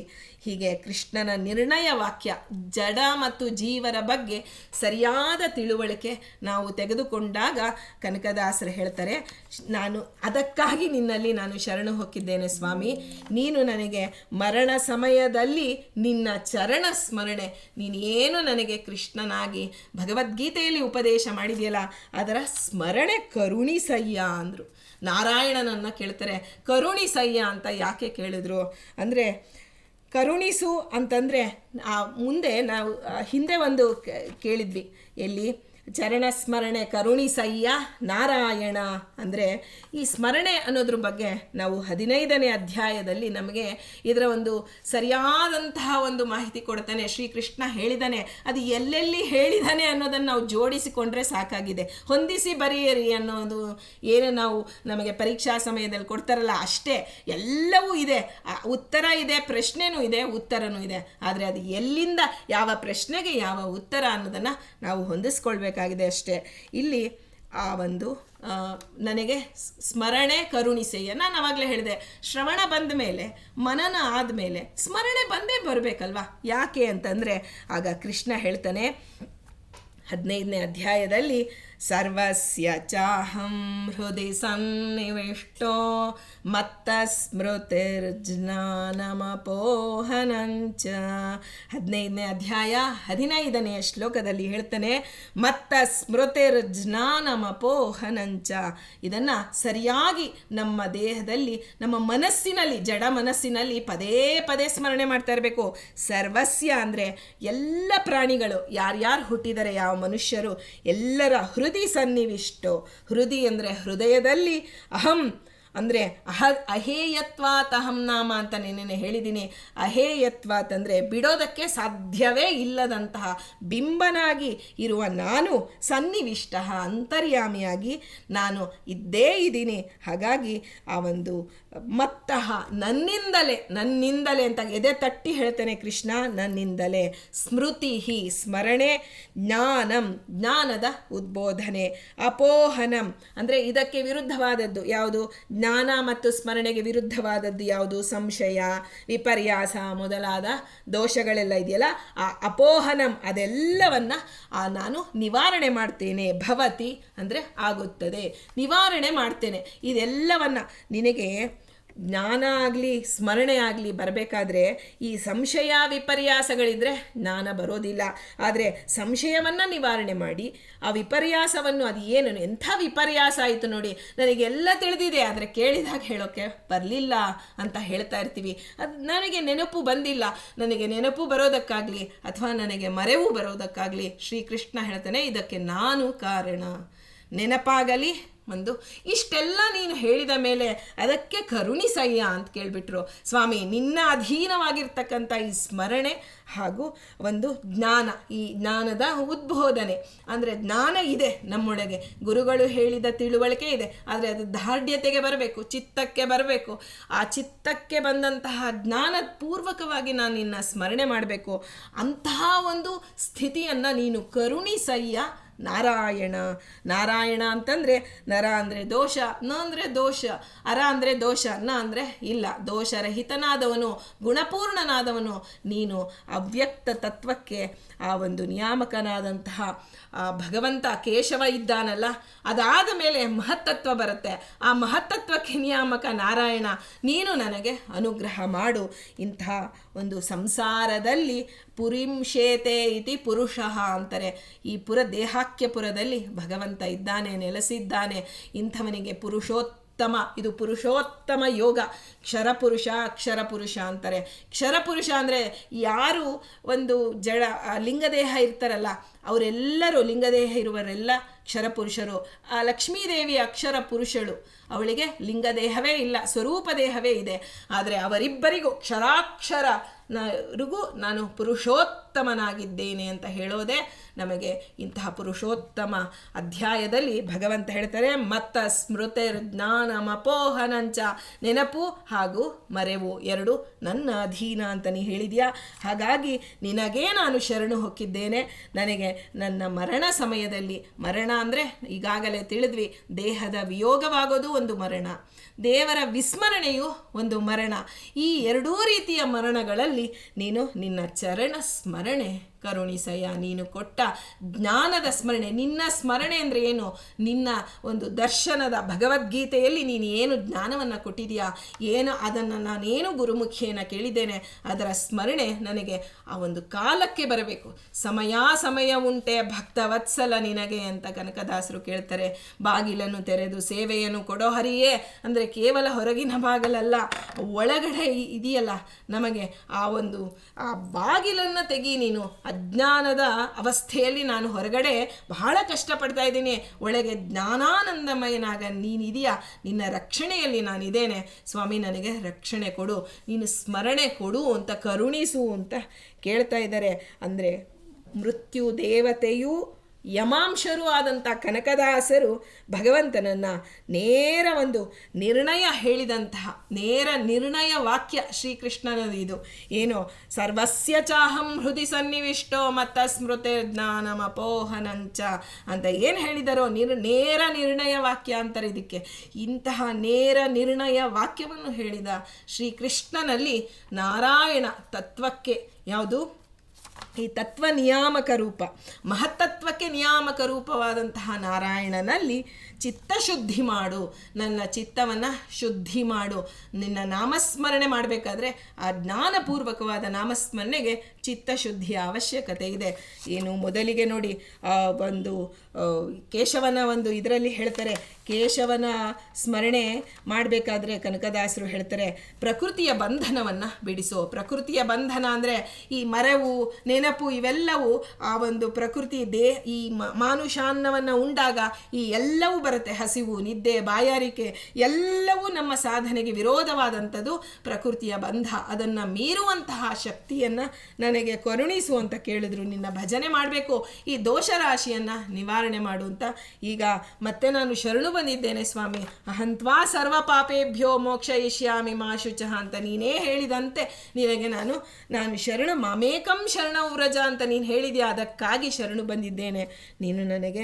ಹೀಗೆ ಕೃಷ್ಣನ ನಿರ್ಣಯ ವಾಕ್ಯ ಜಡ ಮತ್ತು ಜೀವರ ಬಗ್ಗೆ ಸರಿಯಾದ ತಿಳುವಳಿಕೆ ನಾವು ತೆಗೆದುಕೊಂಡಾಗ ಕನಕದಾಸರು ಹೇಳ್ತಾರೆ, ನಾನು ಅದಕ್ಕಾಗಿ ನಿನ್ನಲ್ಲಿ ನಾನು ಶರಣು ಹೊಕ್ಕಿದ್ದೇನೆ ಸ್ವಾಮಿ. ನೀನು ನನಗೆ ಮರಣ ಸಮಯದಲ್ಲಿ ನಿನ್ನ ಚರಣ ಸ್ಮರಣೆ, ನೀನೇನು ನನಗೆ ಕೃಷ್ಣನಾಗಿ ಭಗವದ್ಗೀತೆಯಲ್ಲಿ ಉಪದೇಶ ಮಾಡಿದೆಯಲ್ಲ ಅದರ ಸ್ಮರಣೆ ಕರುಣಿಸಯ್ಯ ಅಂದರು. ನಾರಾಯಣನನ್ನು ಕೇಳ್ತಾರೆ, ಕರುಣಿಸಯ್ಯ ಅಂತ ಯಾಕೆ ಕೇಳಿದ್ರು ಅಂದರೆ, ಕರುಣಿಸು ಅಂತಂದರೆ ಮುಂದೆ ನಾವು ಹಿಂದೆ ಒಂದು ಕೇಳಿದ್ವಿ, ಎಲ್ಲಿ ಚರಣ ಸ್ಮರಣೆ ಕರುಣಿಸಯ್ಯ ನಾರಾಯಣ ಅಂದರೆ ಈ ಸ್ಮರಣೆ ಅನ್ನೋದ್ರ ಬಗ್ಗೆ ನಾವು 15ನೇ ಅಧ್ಯಾಯದಲ್ಲಿ ನಮಗೆ ಇದರ ಒಂದು ಸರಿಯಾದಂತಹ ಒಂದು ಮಾಹಿತಿ ಕೊಡ್ತಾನೆ. ಶ್ರೀಕೃಷ್ಣ ಹೇಳಿದಾನೆ, ಅದು ಎಲ್ಲೆಲ್ಲಿ ಹೇಳಿದಾನೆ ಅನ್ನೋದನ್ನು ನಾವು ಜೋಡಿಸಿಕೊಂಡ್ರೆ ಸಾಕಾಗಿದೆ. ಹೊಂದಿಸಿ ಬರೆಯಿರಿ ಅನ್ನೋದು ಏನು ನಾವು ನಮಗೆ ಪರೀಕ್ಷಾ ಸಮಯದಲ್ಲಿ ಕೊಡ್ತಾರಲ್ಲ ಅಷ್ಟೇ. ಎಲ್ಲವೂ ಇದೆ, ಉತ್ತರ ಇದೆ, ಪ್ರಶ್ನೆನೂ ಇದೆ, ಉತ್ತರನೂ ಇದೆ. ಆದರೆ ಅದು ಎಲ್ಲಿಂದ ಯಾವ ಪ್ರಶ್ನೆಗೆ ಯಾವ ಉತ್ತರ ಅನ್ನೋದನ್ನು ನಾವು ಹೊಂದಿಸ್ಕೊಳ್ಬೇಕಾಗಿದೆ ಅಷ್ಟೇ. ಇಲ್ಲಿ ಆ ಒಂದು ನನಗೆ ಸ್ಮರಣೆ ಕರುಣಿಸೆಯ, ನಾನು ಆವಾಗಲೇ ಹೇಳಿದೆ, ಶ್ರವಣ ಬಂದ ಮೇಲೆ ಮನನ ಆದಮೇಲೆ ಸ್ಮರಣೆ ಬಂದೇ ಬರಬೇಕಲ್ವಾ. ಯಾಕೆ ಅಂತಂದರೆ ಆಗ ಕೃಷ್ಣ ಹೇಳ್ತಾನೆ 15ನೇ ಅಧ್ಯಾಯದಲ್ಲಿ, ಸರ್ವಸ್ಯ ಚಾಹಂ ಹೃದಯ ಸನ್ನಿವಿಷ್ಟೋ ಮತ್ತ ಸ್ಮೃತಿರ್ಜ್ಞಾನಮಪೋಹನಂಚ. 15ನೇ ಅಧ್ಯಾಯ 15ನೆಯ ಶ್ಲೋಕದಲ್ಲಿ ಹೇಳ್ತಾನೆ, ಮತ್ತ ಸ್ಮೃತಿರ್ಜ್ಞಾನಮಪೋಹನಂಚ. ಇದನ್ನು ಸರಿಯಾಗಿ ನಮ್ಮ ದೇಹದಲ್ಲಿ, ನಮ್ಮ ಮನಸ್ಸಿನಲ್ಲಿ, ಜಡ ಮನಸ್ಸಿನಲ್ಲಿ ಪದೇ ಪದೇ ಸ್ಮರಣೆ ಮಾಡ್ತಾ ಇರಬೇಕು. ಸರ್ವಸ್ಯ ಅಂದರೆ ಎಲ್ಲ ಪ್ರಾಣಿಗಳು, ಯಾರ್ಯಾರು ಹುಟ್ಟಿದರೆ ಯಾವ ಮನುಷ್ಯರು ಎಲ್ಲರ ಹೃದಯ ಸನ್ನಿವಿಷ್ಟೋ. ಹೃದಯ ಅಂದರೆ ಹೃದಯದಲ್ಲಿ, ಅಹಂ ಅಂದರೆ ಅಹೇಯತ್ವಾತ್ ಅಹಂ ನಾಮ ಅಂತ ನೆನ್ನೆ ಹೇಳಿದ್ದೀನಿ. ಅಹೇಯತ್ವಾತ್ ಅಂದರೆ ಬಿಡೋದಕ್ಕೆ ಸಾಧ್ಯವೇ ಇಲ್ಲದಂತಹ ಬಿಂಬನಾಗಿ ಇರುವ ನಾನು, ಸನ್ನಿವಿಷ್ಟ ಅಂತರ್ಯಾಮಿಯಾಗಿ ನಾನು ಇದ್ದೇ ಇದ್ದೀನಿ. ಹಾಗಾಗಿ ಆ ಒಂದು ಮತ್ತಃ ನನ್ನಿಂದಲೇ ಅಂತ ಎದೆ ತಟ್ಟಿ ಹೇಳ್ತಾನೆ ಕೃಷ್ಣ, ನನ್ನಿಂದಲೇ. ಸ್ಮೃತಿ ಸ್ಮರಣೆ, ಜ್ಞಾನದ ಉದ್ಬೋಧನೆ, ಅಪೋಹನಂ ಅಂದರೆ ಇದಕ್ಕೆ ವಿರುದ್ಧವಾದದ್ದು ಯಾವುದು, ಜ್ಞಾನ ಮತ್ತು ಸ್ಮರಣೆಗೆ ವಿರುದ್ಧವಾದದ್ದು ಯಾವುದು, ಸಂಶಯ ವಿಪರ್ಯಾಸ ಮೊದಲಾದ ದೋಷಗಳೆಲ್ಲ ಇದೆಯಲ್ಲ, ಆ ಅಪೋಹನಂ ಅದೆಲ್ಲವನ್ನು ನಾನು ನಿವಾರಣೆ ಮಾಡ್ತೇನೆ. ಭವತಿ ಅಂದರೆ ಆಗುತ್ತದೆ, ನಿವಾರಣೆ ಮಾಡ್ತೇನೆ. ಇದೆಲ್ಲವನ್ನು ನಿನಗೆ ಜ್ಞಾನ ಆಗಲಿ ಸ್ಮರಣೆ ಆಗಲಿ ಬರಬೇಕಾದ್ರೆ ಈ ಸಂಶಯ ವಿಪರ್ಯಾಸಗಳಿದ್ದರೆ ಜ್ಞಾನ ಬರೋದಿಲ್ಲ. ಆದರೆ ಸಂಶಯವನ್ನು ನಿವಾರಣೆ ಮಾಡಿ ಆ ವಿಪರ್ಯಾಸವನ್ನು, ಅದು ಏನು ಎಂಥ ವಿಪರ್ಯಾಸ ಆಯಿತು ನೋಡಿ, ನನಗೆಲ್ಲ ತಿಳಿದಿದೆ ಆದರೆ ಕೇಳಿದಾಗ ಹೇಳೋಕ್ಕೆ ಬರಲಿಲ್ಲ ಅಂತ ಹೇಳ್ತಾ ಇರ್ತೀವಿ. ಅದು ನನಗೆ ನೆನಪು ಬಂದಿಲ್ಲ, ನನಗೆ ನೆನಪು ಬರೋದಕ್ಕಾಗಲಿ ಅಥವಾ ನನಗೆ ಮರೆವು ಬರೋದಕ್ಕಾಗಲಿ ಶ್ರೀಕೃಷ್ಣ ಹೇಳ್ತಾನೆ, ಇದಕ್ಕೆ ನಾನು ಕಾರಣ. ನೆನಪಾಗಲಿ ಒಂದು ಇಷ್ಟೆಲ್ಲ ನೀನು ಹೇಳಿದ ಮೇಲೆ ಅದಕ್ಕೆ ಕರುಣಿಸಯ್ಯ ಅಂತ ಕೇಳಿಬಿಟ್ರು. ಸ್ವಾಮಿ, ನಿನ್ನ ಅಧೀನವಾಗಿರ್ತಕ್ಕಂಥ ಈ ಸ್ಮರಣೆ ಹಾಗೂ ಒಂದು ಜ್ಞಾನ, ಈ ಜ್ಞಾನದ ಉದ್ಬೋಧನೆ ಅಂದರೆ ಜ್ಞಾನ ಇದೆ ನಮ್ಮೊಳಗೆ, ಗುರುಗಳು ಹೇಳಿದ ತಿಳುವಳಿಕೆ ಇದೆ, ಆದರೆ ಅದು ದಾರ್ಢ್ಯತೆಗೆ ಬರಬೇಕು, ಚಿತ್ತಕ್ಕೆ ಬರಬೇಕು. ಆ ಚಿತ್ತಕ್ಕೆ ಬಂದಂತಹ ಜ್ಞಾನಪೂರ್ವಕವಾಗಿ ನಾನು ನಿನ್ನ ಸ್ಮರಣೆ ಮಾಡಬೇಕು. ಅಂತಹ ಒಂದು ಸ್ಥಿತಿಯನ್ನು ನೀನು ಕರುಣಿಸಯ್ಯ ನಾರಾಯಣ. ನಾರಾಯಣ ಅಂತಂದರೆ ನರ ಅಂದರೆ ದೋಷ, ನ ಅಂದರೆ ದೋಷ, ಅರ ಅಂದರೆ ದೋಷ, ನ ಅಂದರೆ ಇಲ್ಲ, ದೋಷರಹಿತನಾದವನು, ಗುಣಪೂರ್ಣನಾದವನು ನೀನು. ಅವ್ಯಕ್ತ ತತ್ವಕ್ಕೆ ಆ ಒಂದು ನಿಯಾಮಕನಾದಂತಹ ಭಗವಂತ ಕೇಶವ ಇದ್ದಾನಲ್ಲ, ಅದಾದ ಮೇಲೆ ಮಹತ್ತತ್ವ ಬರುತ್ತೆ. ಆ ಮಹತ್ತತ್ವಕ್ಕೆ ನಿಯಾಮಕ ನಾರಾಯಣ, ನೀನು ನನಗೆ ಅನುಗ್ರಹ ಮಾಡು. ಇಂಥ ಒಂದು ಸಂಸಾರದಲ್ಲಿ ಪುರಿಂಶೇತೆ ಇತಿ ಪುರುಷಃ ಅಂತಾರೆ. ಈ ದೇಹಾಕ್ಯಪುರದಲ್ಲಿ ಭಗವಂತ ಇದ್ದಾನೆ, ನೆಲೆಸಿದ್ದಾನೆ. ಇಂಥವನಿಗೆ ಇದು ಪುರುಷೋತ್ತಮ ಯೋಗ. ಕ್ಷರಪುರುಷ ಅಕ್ಷರಪುರುಷ ಅಂತಾರೆ. ಕ್ಷರಪುರುಷ ಅಂದರೆ ಯಾರು ಒಂದು ಲಿಂಗದೇಹ ಇರ್ತಾರಲ್ಲ ಅವರೆಲ್ಲರೂ, ಲಿಂಗದೇಹ ಇರುವರೆಲ್ಲ ಕ್ಷರಪುರುಷರು. ಆ ಲಕ್ಷ್ಮೀದೇವಿ ಅಕ್ಷರ ಪುರುಷಳು, ಅವಳಿಗೆ ಲಿಂಗದೇಹವೇ ಇಲ್ಲ, ಸ್ವರೂಪ ದೇಹವೇ ಇದೆ. ಆದರೆ ಅವರಿಬ್ಬರಿಗೂ ಕ್ಷರಾಕ್ಷರರಿಗೂ ನಾನು ಪುರುಷೋತ್ತಮನಾಗಿದ್ದೇನೆ ಅಂತ ಹೇಳೋದೇ ನಮಗೆ ಇಂತಹ ಪುರುಷೋತ್ತಮ ಅಧ್ಯಾಯದಲ್ಲಿ ಭಗವಂತ ಹೇಳ್ತಾರೆ, ಮತ್ತ ಸ್ಮೃತಿರ್ ಜ್ಞಾನಮಪೋಹನಂಚ, ನೆನಪು ಹಾಗೂ ಮರೆವು ಎರಡು ನನ್ನ ಅಧೀನ ಅಂತ ನೀ ಹೇಳಿದ್ಯಾ. ಹಾಗಾಗಿ ನಿನಗೇ ನಾನು ಶರಣು ಹೊಕ್ಕಿದ್ದೇನೆ. ನನಗೆ ನನ್ನ ಮರಣ ಸಮಯದಲ್ಲಿ, ಮರಣ ಅಂದರೆ ಈಗಾಗಲೇ ತಿಳಿದ್ವಿ, ದೇಹದ ವಿಯೋಗವಾಗೋದು ಒಂದು ಮರಣ, ದೇವರ ವಿಸ್ಮರಣೆಯು ಒಂದು ಮರಣ. ಈ ಎರಡೂ ರೀತಿಯ ಮರಣಗಳಲ್ಲಿ ನೀನು ನಿನ್ನ ಚರಣ ಸ್ಮರಣೆ ಕರುಣಿಸಯ್ಯ. ನೀನು ಕೊಟ್ಟ ಜ್ಞಾನದ ಸ್ಮರಣೆ, ನಿನ್ನ ಸ್ಮರಣೆ ಅಂದರೆ ಏನು? ನಿನ್ನ ಒಂದು ದರ್ಶನದ ಭಗವದ್ಗೀತೆಯಲ್ಲಿ ನೀನು ಏನು ಜ್ಞಾನವನ್ನು ಕೊಟ್ಟಿದೆಯಾ, ಏನು ಅದನ್ನು ನಾನೇನು ಗುರುಮುಖಿಯನ್ನು ಕೇಳಿದ್ದೇನೆ, ಅದರ ಸ್ಮರಣೆ ನನಗೆ ಆ ಒಂದು ಕಾಲಕ್ಕೆ ಬರಬೇಕು. ಸಮಯ ಉಂಟೆ ಭಕ್ತವತ್ಸಲ ನಿನಗೆ ಅಂತ ಕನಕದಾಸರು ಕೇಳ್ತಾರೆ. ಬಾಗಿಲನ್ನು ತೆರೆದು ಸೇವೆಯನ್ನು ಕೊಡೋ ಹರಿಯೇ ಅಂದರೆ ಕೇವಲ ಹೊರಗಿನ ಬಾಗಿಲಲ್ಲ, ಒಳಗಡೆ ಇದೆಯಲ್ಲ ನಮಗೆ ಆ ಬಾಗಿಲನ್ನು ತೆಗಿ ನೀನು. ಅಜ್ಞಾನದ ಅವಸ್ಥೆಯಲ್ಲಿ ನಾನು ಹೊರಗಡೆ ಬಹಳ ಕಷ್ಟಪಡ್ತಾ ಇದ್ದೀನಿ, ಒಳಗೆ ಜ್ಞಾನಾನಂದಮಯನಾಗ ನೀನಿದೆಯಾ, ನಿನ್ನ ರಕ್ಷಣೆಯಲ್ಲಿ ನಾನಿದ್ದೇನೆ ಸ್ವಾಮಿ, ನನಗೆ ರಕ್ಷಣೆ ಕೊಡು, ನೀನು ಸ್ಮರಣೆ ಕೊಡು ಅಂತ, ಕರುಣಿಸು ಅಂತ ಕೇಳ್ತಾ ಇದ್ದಾರೆ. ಅಂದರೆ ಮೃತ್ಯು ದೇವತೆಯೂ ಯಮಾಂಶರೂ ಆದಂಥ ಕನಕದಾಸರು ಭಗವಂತನನ್ನು ನೇರ ಒಂದು ನಿರ್ಣಯ ಹೇಳಿದಂತಹ ನೇರ ನಿರ್ಣಯ ವಾಕ್ಯ ಶ್ರೀಕೃಷ್ಣನದು. ಇದು ಏನು, ಸರ್ವಸ್ಯ ಚಾಹಂ ಹೃದಯ ಸನ್ನಿವಿಷ್ಟೋ ಮತ್ತ ಸ್ಮೃತಿ ಜ್ಞಾನಮಪೋಹನಂಚ ಅಂತ ಏನು ಹೇಳಿದಾರೋ ನೇರ ನಿರ್ಣಯ ವಾಕ್ಯ ಅಂತಾರೆ ಇದಕ್ಕೆ. ಇಂತಹ ನೇರ ನಿರ್ಣಯ ವಾಕ್ಯವನ್ನು ಹೇಳಿದ ಶ್ರೀಕೃಷ್ಣನಲ್ಲಿ ನಾರಾಯಣ ತತ್ವಕ್ಕೆ ಯಾವುದು ಈ ತತ್ವ ನಿಯಾಮಕ ರೂಪ, ಮಹತ್ತತ್ವಕ್ಕೆ ನಿಯಾಮಕ ರೂಪವಾದಂತಹ ನಾರಾಯಣನಲ್ಲಿ ಚಿತ್ತಶುದ್ಧಿ ಮಾಡು, ನನ್ನ ಚಿತ್ತವನ್ನು ಶುದ್ಧಿ ಮಾಡು. ನಿನ್ನ ನಾಮಸ್ಮರಣೆ ಮಾಡಬೇಕಾದ್ರೆ ಆ ಜ್ಞಾನಪೂರ್ವಕವಾದ ನಾಮಸ್ಮರಣೆಗೆ ಚಿತ್ತಶುದ್ಧಿಯ ಅವಶ್ಯಕತೆ ಇದೆ. ಏನು ಮೊದಲಿಗೆ ನೋಡಿ ಒಂದು ಕೇಶವನ ಒಂದು ಇದರಲ್ಲಿ ಹೇಳ್ತಾರೆ, ಕೇಶವನ ಸ್ಮರಣೆ ಮಾಡಬೇಕಾದ್ರೆ ಕನಕದಾಸರು ಹೇಳ್ತಾರೆ, ಪ್ರಕೃತಿಯ ಬಂಧನವನ್ನು ಬಿಡಿಸೋ. ಪ್ರಕೃತಿಯ ಬಂಧನ ಅಂದರೆ ಈ ಮರವು ನೆನಪು ಇವೆಲ್ಲವೂ ಆ ಒಂದು ಪ್ರಕೃತಿ ಈ ಮಾನುಷಾನ್ನವನ್ನು ಉಂಡಾಗ ಈ ಎಲ್ಲವೂ ಬರುತ್ತೆ. ಹಸಿವು, ನಿದ್ದೆ, ಬಾಯಾರಿಕೆ ಎಲ್ಲವೂ ನಮ್ಮ ಸಾಧನೆಗೆ ವಿರೋಧವಾದಂಥದ್ದು ಪ್ರಕೃತಿಯ ಬಂಧ. ಅದನ್ನು ಮೀರುವಂತಹ ಶಕ್ತಿಯನ್ನು ನನಗೆ ಕರುಣಿಸು ಅಂತ ಕೇಳಿದ್ರು. ನಿನ್ನ ಭಜನೆ ಮಾಡಬೇಕು, ಈ ದೋಷ ರಾಶಿಯನ್ನು ನಿವಾರಣೆ ಮಾಡುವಂತ. ಈಗ ಮತ್ತೆ ನಾನು ಶರಣು ಬಂದಿದ್ದೇನೆ ಸ್ವಾಮಿ, ಅಹಂತ್ವಾ ಸರ್ವ ಪಾಪೇಭ್ಯೋ ಮೋಕ್ಷಯಿಷ್ಯಾಮಿ ಮಾ ಶುಚಃ ಅಂತ ನೀನೇ ಹೇಳಿದಂತೆ ನಿನಗೆ ನಾನು ಶರಣ ಮಾಮೇಕಂ ಶರಣ ವ್ರಜ ಅಂತ ನೀನು ಹೇಳಿದ್ಯಾ, ಅದಕ್ಕಾಗಿ ಶರಣು ಬಂದಿದ್ದೇನೆ. ನೀನು ನನಗೆ